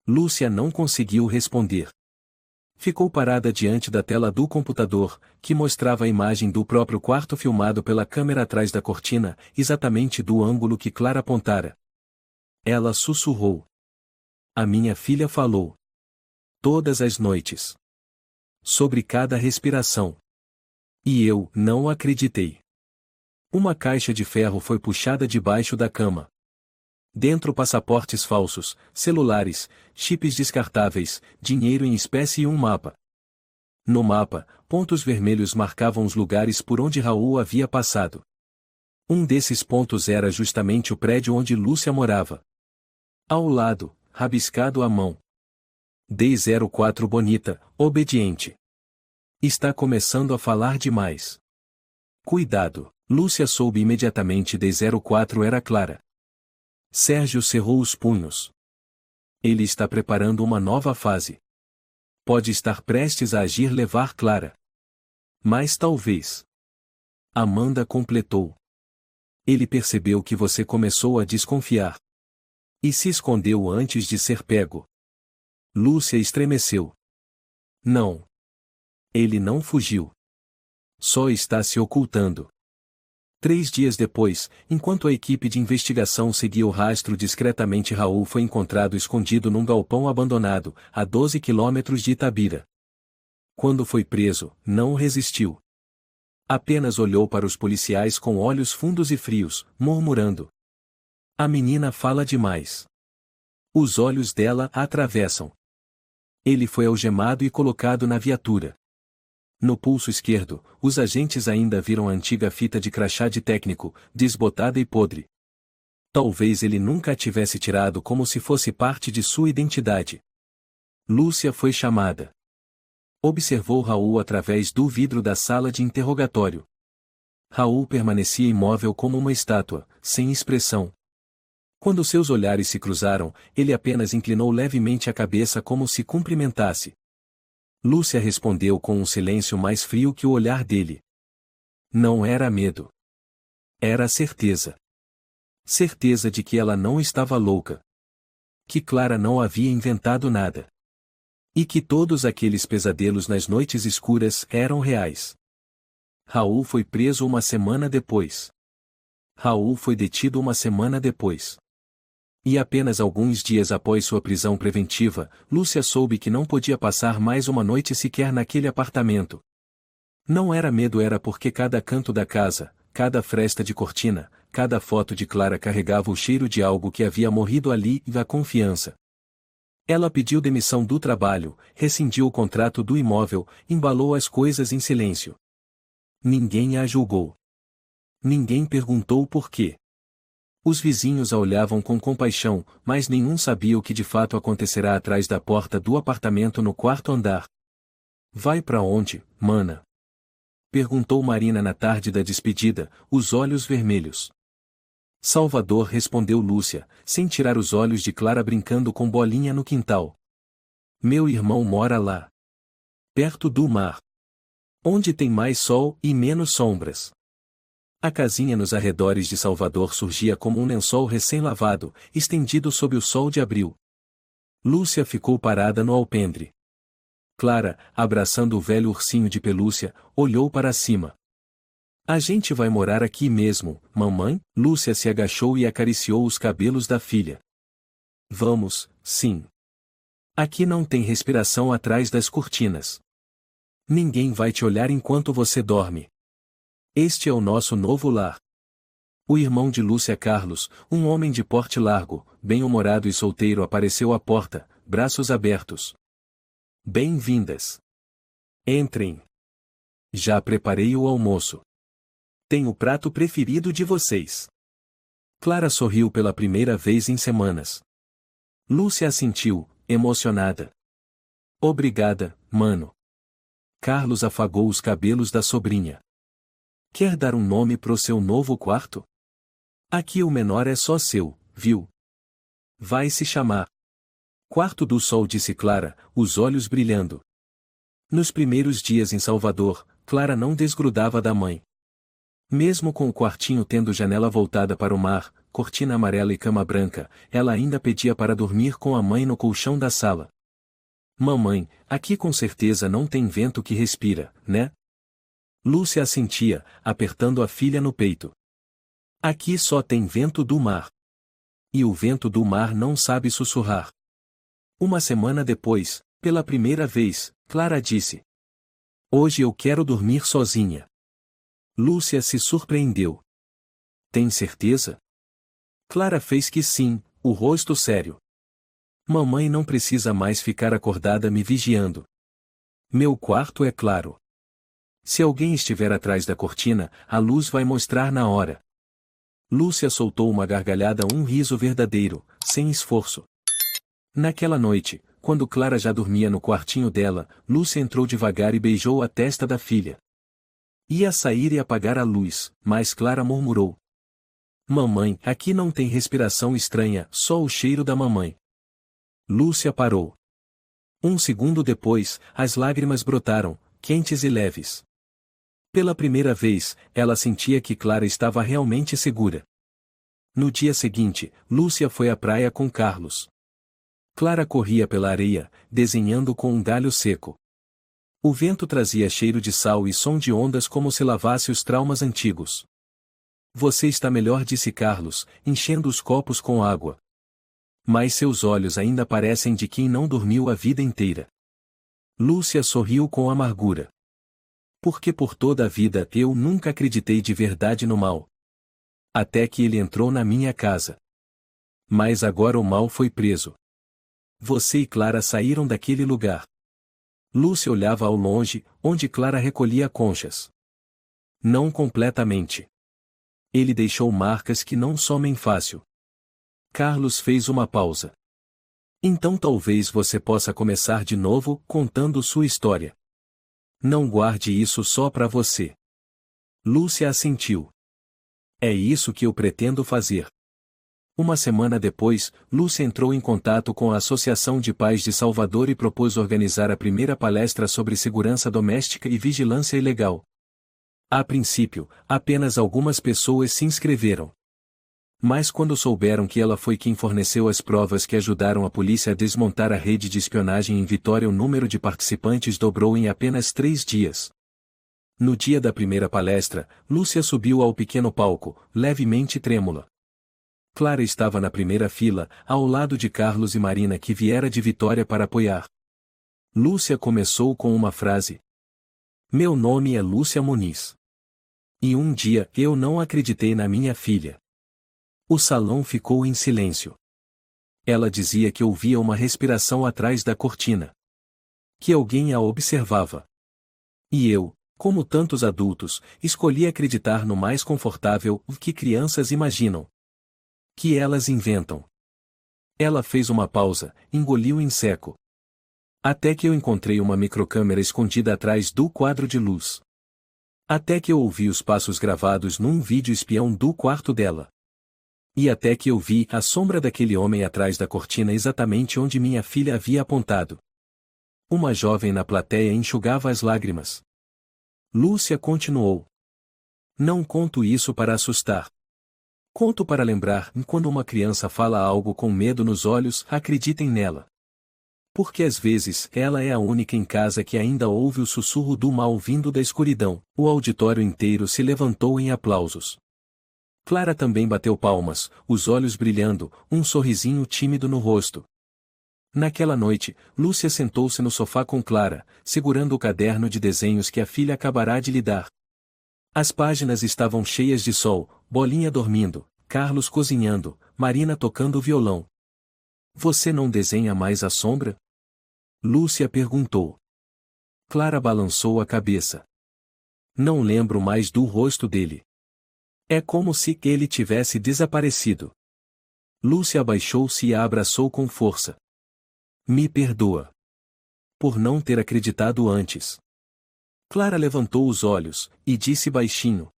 Lúcia não conseguiu responder. Ficou parada diante da tela do computador, que mostrava a imagem do próprio quarto filmado pela câmera atrás da cortina, exatamente do ângulo que Clara apontara. Ela sussurrou. A minha filha falou. Todas as noites. Sobre cada respiração. E eu não acreditei. Uma caixa de ferro foi puxada debaixo da cama. Dentro passaportes falsos, celulares, chips descartáveis, dinheiro em espécie e um mapa. No mapa, pontos vermelhos marcavam os lugares por onde Raul havia passado. Um desses pontos era justamente o prédio onde Lúcia morava. Ao lado, rabiscado à mão. D04 bonita, obediente. Está começando a falar demais. Cuidado, Lúcia soube imediatamente D04 era Clara. Sérgio cerrou os punhos. Ele está preparando uma nova fase. Pode estar prestes a agir levar Clara. Mas talvez. Amanda completou. Ele percebeu que você começou a desconfiar. E se escondeu antes de ser pego. Lúcia estremeceu. Não. Ele não fugiu. Só está se ocultando. 3 dias depois, enquanto a equipe de investigação seguia o rastro discretamente, Raul foi encontrado escondido num galpão abandonado, a 12 quilômetros de Itabira. Quando foi preso, não resistiu. Apenas olhou para os policiais com olhos fundos e frios, murmurando. A menina fala demais. Os olhos dela a atravessam. Ele foi algemado e colocado na viatura. No pulso esquerdo, os agentes ainda viram a antiga fita de crachá de técnico, desbotada e podre. Talvez ele nunca a tivesse tirado como se fosse parte de sua identidade. Lúcia foi chamada. Observou Raul através do vidro da sala de interrogatório. Raul permanecia imóvel como uma estátua, sem expressão. Quando seus olhares se cruzaram, ele apenas inclinou levemente a cabeça como se cumprimentasse. Lúcia respondeu com um silêncio mais frio que o olhar dele. Não era medo. Era certeza. Certeza de que ela não estava louca. Que Clara não havia inventado nada. E que todos aqueles pesadelos nas noites escuras eram reais. Raul foi preso uma semana depois. Raul foi detido uma semana depois. E apenas alguns dias após sua prisão preventiva, Lúcia soube que não podia passar mais uma noite sequer naquele apartamento. Não era medo, era porque cada canto da casa, cada fresta de cortina, cada foto de Clara carregava o cheiro de algo que havia morrido ali e a confiança. Ela pediu demissão do trabalho, rescindiu o contrato do imóvel, embalou as coisas em silêncio. Ninguém a julgou. Ninguém perguntou por quê. Os vizinhos a olhavam com compaixão, mas nenhum sabia o que de fato acontecerá atrás da porta do apartamento no 4º andar. Vai pra onde, mana? Perguntou Marina na tarde da despedida, os olhos vermelhos. Salvador, respondeu Lúcia, sem tirar os olhos de Clara, brincando com bolinha no quintal. Meu irmão mora lá. Perto do mar. Onde tem mais sol e menos sombras. A casinha nos arredores de Salvador surgia como um lençol recém-lavado, estendido sob o sol de abril. Lúcia ficou parada no alpendre. Clara, abraçando o velho ursinho de pelúcia, olhou para cima. A gente vai morar aqui mesmo, mamãe? Lúcia se agachou e acariciou os cabelos da filha. Vamos, sim. Aqui não tem respiração atrás das cortinas. Ninguém vai te olhar enquanto você dorme. Este é o nosso novo lar. O irmão de Lúcia, Carlos, um homem de porte largo, bem-humorado e solteiro, apareceu à porta, braços abertos. Bem-vindas. Entrem. Já preparei o almoço. Tenho o prato preferido de vocês. Clara sorriu pela primeira vez em semanas. Lúcia assentiu, emocionada. Obrigada, mano. Carlos afagou os cabelos da sobrinha. Quer dar um nome pro seu novo quarto? Aqui o menor é só seu, viu? Vai se chamar Quarto do Sol, disse Clara, os olhos brilhando. Nos primeiros dias em Salvador, Clara não desgrudava da mãe. Mesmo com o quartinho tendo janela voltada para o mar, cortina amarela e cama branca, ela ainda pedia para dormir com a mãe no colchão da sala. Mamãe, aqui com certeza não tem vento que respira, né? Lúcia assentia, apertando a filha no peito. Aqui só tem vento do mar. E o vento do mar não sabe sussurrar. Uma semana depois, pela primeira vez, Clara disse: Hoje eu quero dormir sozinha. Lúcia se surpreendeu. Tem certeza? Clara fez que sim, o rosto sério. Mamãe não precisa mais ficar acordada me vigiando. Meu quarto é claro. Se alguém estiver atrás da cortina, a luz vai mostrar na hora. Lúcia soltou uma gargalhada, um riso verdadeiro, sem esforço. Naquela noite, quando Clara já dormia no quartinho dela, Lúcia entrou devagar e beijou a testa da filha. Ia sair e apagar a luz, mas Clara murmurou: Mamãe, aqui não tem respiração estranha, só o cheiro da mamãe. Lúcia parou. Um segundo depois, as lágrimas brotaram, quentes e leves. Pela primeira vez, ela sentia que Clara estava realmente segura. No dia seguinte, Lúcia foi à praia com Carlos. Clara corria pela areia, desenhando com um galho seco. O vento trazia cheiro de sal e som de ondas como se lavasse os traumas antigos. Você está melhor, disse Carlos, enchendo os copos com água. Mas seus olhos ainda parecem de quem não dormiu a vida inteira. Lúcia sorriu com amargura. Porque por toda a vida eu nunca acreditei de verdade no mal. Até que ele entrou na minha casa. Mas agora o mal foi preso. Você e Clara saíram daquele lugar. Lúcia olhava ao longe, onde Clara recolhia conchas. Não completamente. Ele deixou marcas que não somem fácil. Carlos fez uma pausa. Então talvez você possa começar de novo, contando sua história. Não guarde isso só para você. Lúcia assentiu. É isso que eu pretendo fazer. Uma semana depois, Lúcia entrou em contato com a Associação de Pais de Salvador e propôs organizar a primeira palestra sobre segurança doméstica e vigilância ilegal. A princípio, apenas algumas pessoas se inscreveram. Mas quando souberam que ela foi quem forneceu as provas que ajudaram a polícia a desmontar a rede de espionagem em Vitória, o número de participantes dobrou em apenas 3 dias. No dia da primeira palestra, Lúcia subiu ao pequeno palco, levemente trêmula. Clara estava na primeira fila, ao lado de Carlos e Marina, que viera de Vitória para apoiar. Lúcia começou com uma frase. Meu nome é Lúcia Muniz. E um dia eu não acreditei na minha filha. O salão ficou em silêncio. Ela dizia que ouvia uma respiração atrás da cortina. Que alguém a observava. E eu, como tantos adultos, escolhi acreditar no mais confortável, o que crianças imaginam. Que elas inventam. Ela fez uma pausa, engoliu em seco. Até que eu encontrei uma microcâmera escondida atrás do quadro de luz. Até que eu ouvi os passos gravados num vídeo espião do quarto dela. E até que eu vi a sombra daquele homem atrás da cortina exatamente onde minha filha havia apontado. Uma jovem na plateia enxugava as lágrimas. Lúcia continuou. Não conto isso para assustar. Conto para lembrar, quando uma criança fala algo com medo nos olhos, acreditem nela. Porque às vezes ela é a única em casa que ainda ouve o sussurro do mal vindo da escuridão. O auditório inteiro se levantou em aplausos. Clara também bateu palmas, os olhos brilhando, um sorrisinho tímido no rosto. Naquela noite, Lúcia sentou-se no sofá com Clara, segurando o caderno de desenhos que a filha acabará de lhe dar. As páginas estavam cheias de sol, Bolinha dormindo, Carlos cozinhando, Marina tocando violão. Você não desenha mais a sombra? Lúcia perguntou. Clara balançou a cabeça. Não lembro mais do rosto dele. É como se ele tivesse desaparecido. Lúcia abaixou-se e a abraçou com força. Me perdoa. Por não ter acreditado antes. Clara levantou os olhos, e disse baixinho.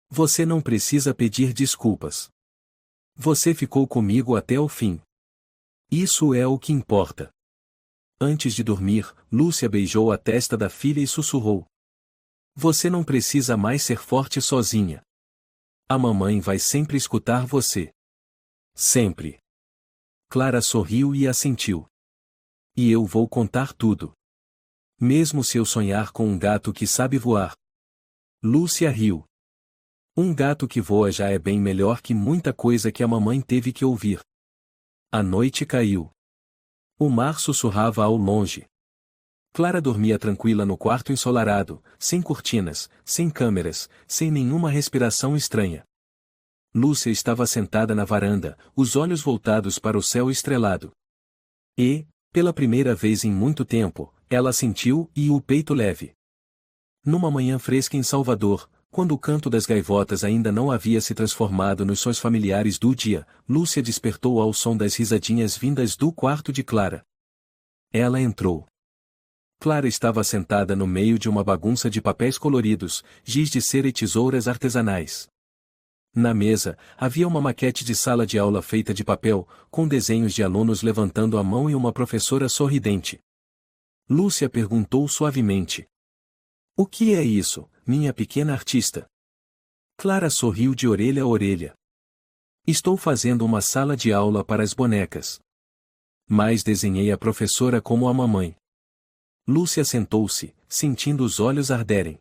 Você não precisa pedir desculpas. Você ficou comigo até o fim. Isso é o que importa. Antes de dormir, Lúcia beijou a testa da filha e sussurrou. Você não precisa mais ser forte sozinha. A mamãe vai sempre escutar você. Sempre. Clara sorriu e assentiu. E eu vou contar tudo. Mesmo se eu sonhar com um gato que sabe voar. Lúcia riu. Um gato que voa já é bem melhor que muita coisa que a mamãe teve que ouvir. A noite caiu. O mar sussurrava ao longe. Clara dormia tranquila no quarto ensolarado, sem cortinas, sem câmeras, sem nenhuma respiração estranha. Lúcia estava sentada na varanda, os olhos voltados para o céu estrelado. E, pela primeira vez em muito tempo, ela sentiu o peito leve. Numa manhã fresca em Salvador, quando o canto das gaivotas ainda não havia se transformado nos sons familiares do dia, Lúcia despertou ao som das risadinhas vindas do quarto de Clara. Ela entrou. Clara estava sentada no meio de uma bagunça de papéis coloridos, giz de cera e tesouras artesanais. Na mesa, havia uma maquete de sala de aula feita de papel, com desenhos de alunos levantando a mão e uma professora sorridente. Lúcia perguntou suavemente. O que é isso, minha pequena artista? Clara sorriu de orelha a orelha. Estou fazendo uma sala de aula para as bonecas. Mas desenhei a professora como a mamãe. Lúcia sentou-se, sentindo os olhos arderem.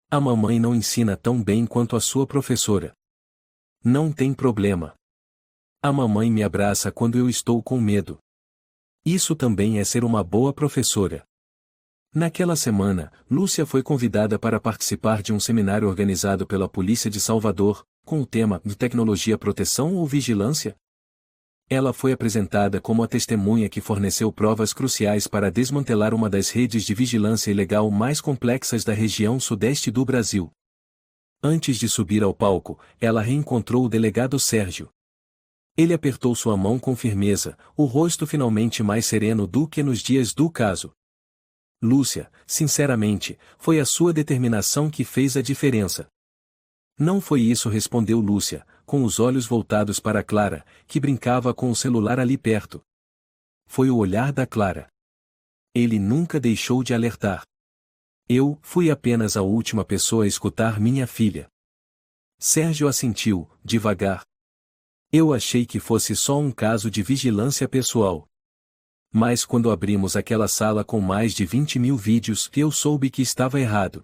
A mamãe não ensina tão bem quanto a sua professora. Não tem problema. A mamãe me abraça quando eu estou com medo. Isso também é ser uma boa professora. Naquela semana, Lúcia foi convidada para participar de um seminário organizado pela Polícia de Salvador, com o tema de Tecnologia, Proteção ou Vigilância? Ela foi apresentada como a testemunha que forneceu provas cruciais para desmantelar uma das redes de vigilância ilegal mais complexas da região sudeste do Brasil. Antes de subir ao palco, ela reencontrou o delegado Sérgio. Ele apertou sua mão com firmeza, o rosto finalmente mais sereno do que nos dias do caso. Lúcia, sinceramente, foi a sua determinação que fez a diferença. Não foi isso, respondeu Lúcia, com os olhos voltados para Clara, que brincava com o celular ali perto. Foi o olhar da Clara. Ele nunca deixou de alertar. Eu fui apenas a última pessoa a escutar minha filha. Sérgio assentiu, devagar. Eu achei que fosse só um caso de vigilância pessoal. Mas quando abrimos aquela sala com mais de 20.000 vídeos, eu soube que estava errado.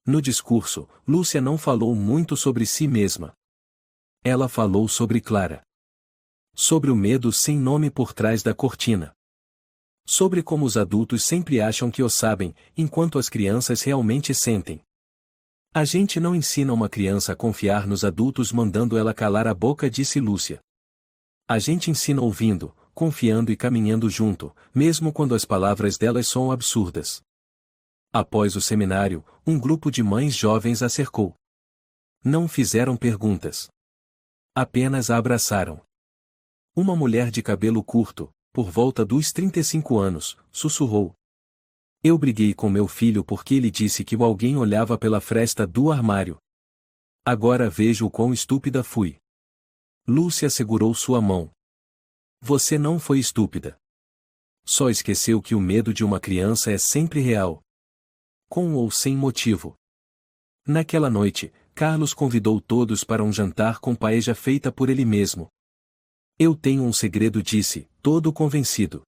No discurso, Lúcia não falou muito sobre si mesma. Ela falou sobre Clara. Sobre o medo sem nome por trás da cortina. Sobre como os adultos sempre acham que o sabem, enquanto as crianças realmente sentem. A gente não ensina uma criança a confiar nos adultos mandando ela calar a boca, disse Lúcia. A gente ensina ouvindo, confiando e caminhando junto, mesmo quando as palavras delas são absurdas. Após o seminário, um grupo de mães jovens a cercou. Não fizeram perguntas. Apenas a abraçaram. Uma mulher de cabelo curto, por volta dos 35 anos, sussurrou. Eu briguei com meu filho porque ele disse que alguém olhava pela fresta do armário. Agora vejo o quão estúpida fui. Lúcia segurou sua mão. Você não foi estúpida. Só esqueceu que o medo de uma criança é sempre real. Com ou sem motivo. Naquela noite, Carlos convidou todos para um jantar com paella feita por ele mesmo. Eu tenho um segredo, disse, todo convencido.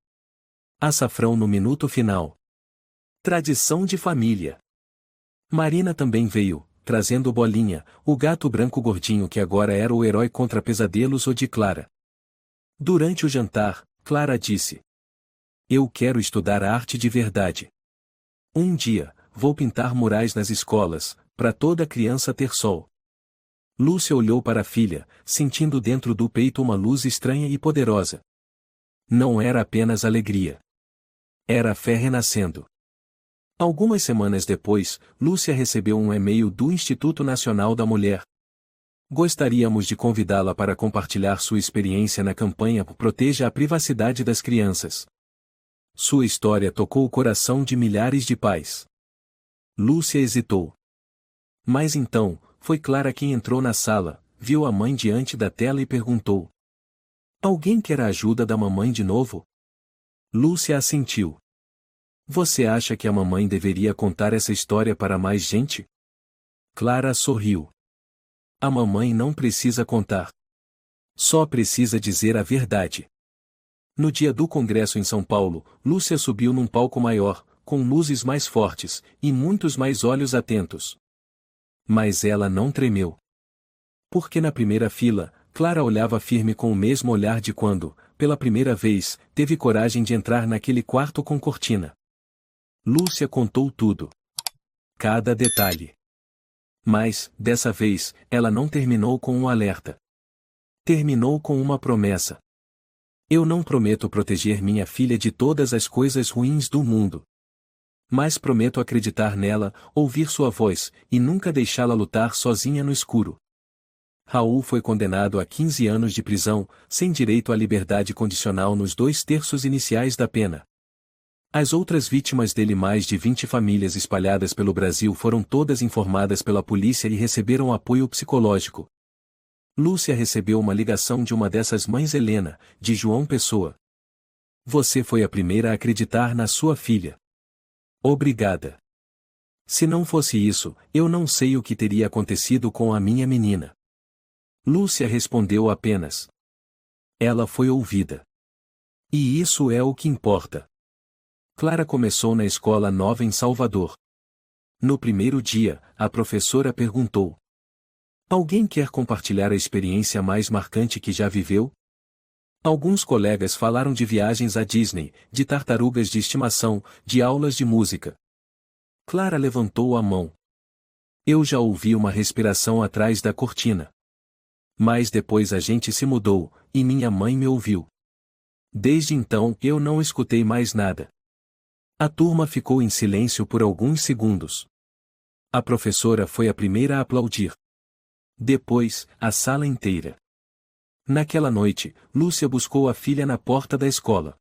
Açafrão no minuto final. Tradição de família. Marina também veio, trazendo Bolinha, o gato branco gordinho que agora era o herói contra pesadelos ou de Clara. Durante o jantar, Clara disse. Eu quero estudar arte de verdade. Um dia, vou pintar murais nas escolas, para toda criança ter sol. Lúcia olhou para a filha, sentindo dentro do peito uma luz estranha e poderosa. Não era apenas alegria. Era a fé renascendo. Algumas semanas depois, Lúcia recebeu um e-mail do Instituto Nacional da Mulher. Gostaríamos de convidá-la para compartilhar sua experiência na campanha Proteja a Privacidade das Crianças. Sua história tocou o coração de milhares de pais. Lúcia hesitou. Mas então, foi Clara quem entrou na sala, viu a mãe diante da tela e perguntou: Alguém quer a ajuda da mamãe de novo? Lúcia assentiu. Você acha que a mamãe deveria contar essa história para mais gente? Clara sorriu. A mamãe não precisa contar. Só precisa dizer a verdade. No dia do congresso em São Paulo, Lúcia subiu num palco maior, com luzes mais fortes, e muitos mais olhos atentos. Mas ela não tremeu. Porque na primeira fila, Clara olhava firme com o mesmo olhar de quando, pela primeira vez, teve coragem de entrar naquele quarto com cortina. Lúcia contou tudo. Cada detalhe. Mas, dessa vez, ela não terminou com um alerta. Terminou com uma promessa. Eu não prometo proteger minha filha de todas as coisas ruins do mundo. Mas prometo acreditar nela, ouvir sua voz, e nunca deixá-la lutar sozinha no escuro. Raul foi condenado a 15 anos de prisão, sem direito à liberdade condicional nos 2/3 iniciais da pena. As outras vítimas dele, mais de 20 famílias espalhadas pelo Brasil, foram todas informadas pela polícia e receberam apoio psicológico. Lúcia recebeu uma ligação de uma dessas mães, Helena, de João Pessoa. Você foi a primeira a acreditar na sua filha. Obrigada. Se não fosse isso, eu não sei o que teria acontecido com a minha menina. Lúcia respondeu apenas. Ela foi ouvida. E isso é o que importa. Clara começou na escola nova em Salvador. No primeiro dia, a professora perguntou: Alguém quer compartilhar a experiência mais marcante que já viveu? Alguns colegas falaram de viagens à Disney, de tartarugas de estimação, de aulas de música. Clara levantou a mão. Eu já ouvi uma respiração atrás da cortina. Mas depois a gente se mudou, e minha mãe me ouviu. Desde então eu não escutei mais nada. A turma ficou em silêncio por alguns segundos. A professora foi a primeira a aplaudir. Depois, a sala inteira. Naquela noite, Lúcia buscou a filha na porta da escola.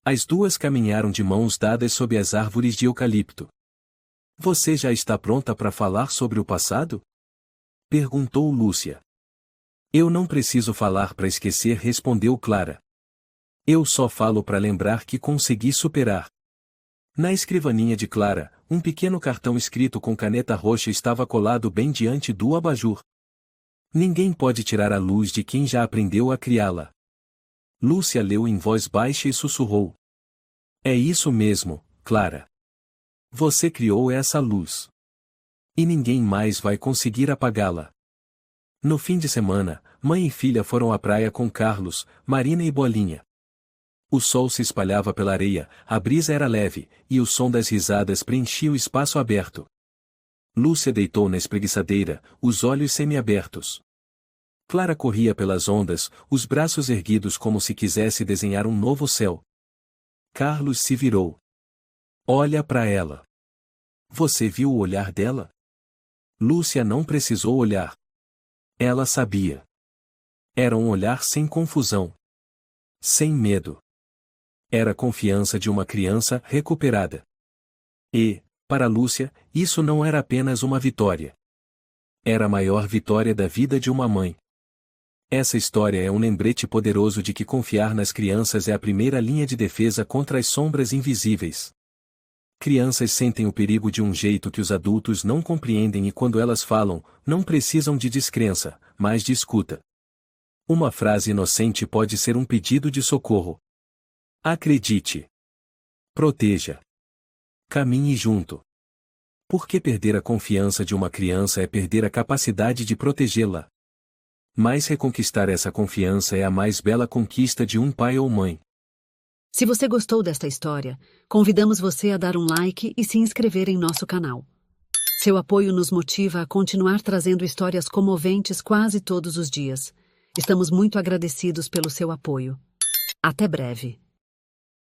As duas caminharam de mãos dadas sob as árvores de eucalipto. Você já está pronta para falar sobre o passado? Perguntou Lúcia. Eu não preciso falar para esquecer, respondeu Clara. Eu só falo para lembrar que consegui superar. Na escrivaninha de Clara, um pequeno cartão escrito com caneta roxa estava colado bem diante do abajur. Ninguém pode tirar a luz de quem já aprendeu a criá-la. Lúcia leu em voz baixa e sussurrou. É isso mesmo, Clara. Você criou essa luz. E ninguém mais vai conseguir apagá-la. No fim de semana, mãe e filha foram à praia com Carlos, Marina e Bolinha. O sol se espalhava pela areia, a brisa era leve, e o som das risadas preenchia o espaço aberto. Lúcia deitou na espreguiçadeira, os olhos semiabertos. Clara corria pelas ondas, os braços erguidos como se quisesse desenhar um novo céu. Carlos se virou. Olha para ela. Você viu o olhar dela? Lúcia não precisou olhar. Ela sabia. Era um olhar sem confusão. Sem medo. Era a confiança de uma criança recuperada. E, para Lúcia, isso não era apenas uma vitória. Era a maior vitória da vida de uma mãe. Essa história é um lembrete poderoso de que confiar nas crianças é a primeira linha de defesa contra as sombras invisíveis. Crianças sentem o perigo de um jeito que os adultos não compreendem e quando elas falam, não precisam de descrença, mas de escuta. Uma frase inocente pode ser um pedido de socorro. Acredite. Proteja. Caminhe junto. Porque perder a confiança de uma criança é perder a capacidade de protegê-la. Mas reconquistar essa confiança é a mais bela conquista de um pai ou mãe. Se você gostou desta história, convidamos você a dar um like e se inscrever em nosso canal. Seu apoio nos motiva a continuar trazendo histórias comoventes quase todos os dias. Estamos muito agradecidos pelo seu apoio. Até breve.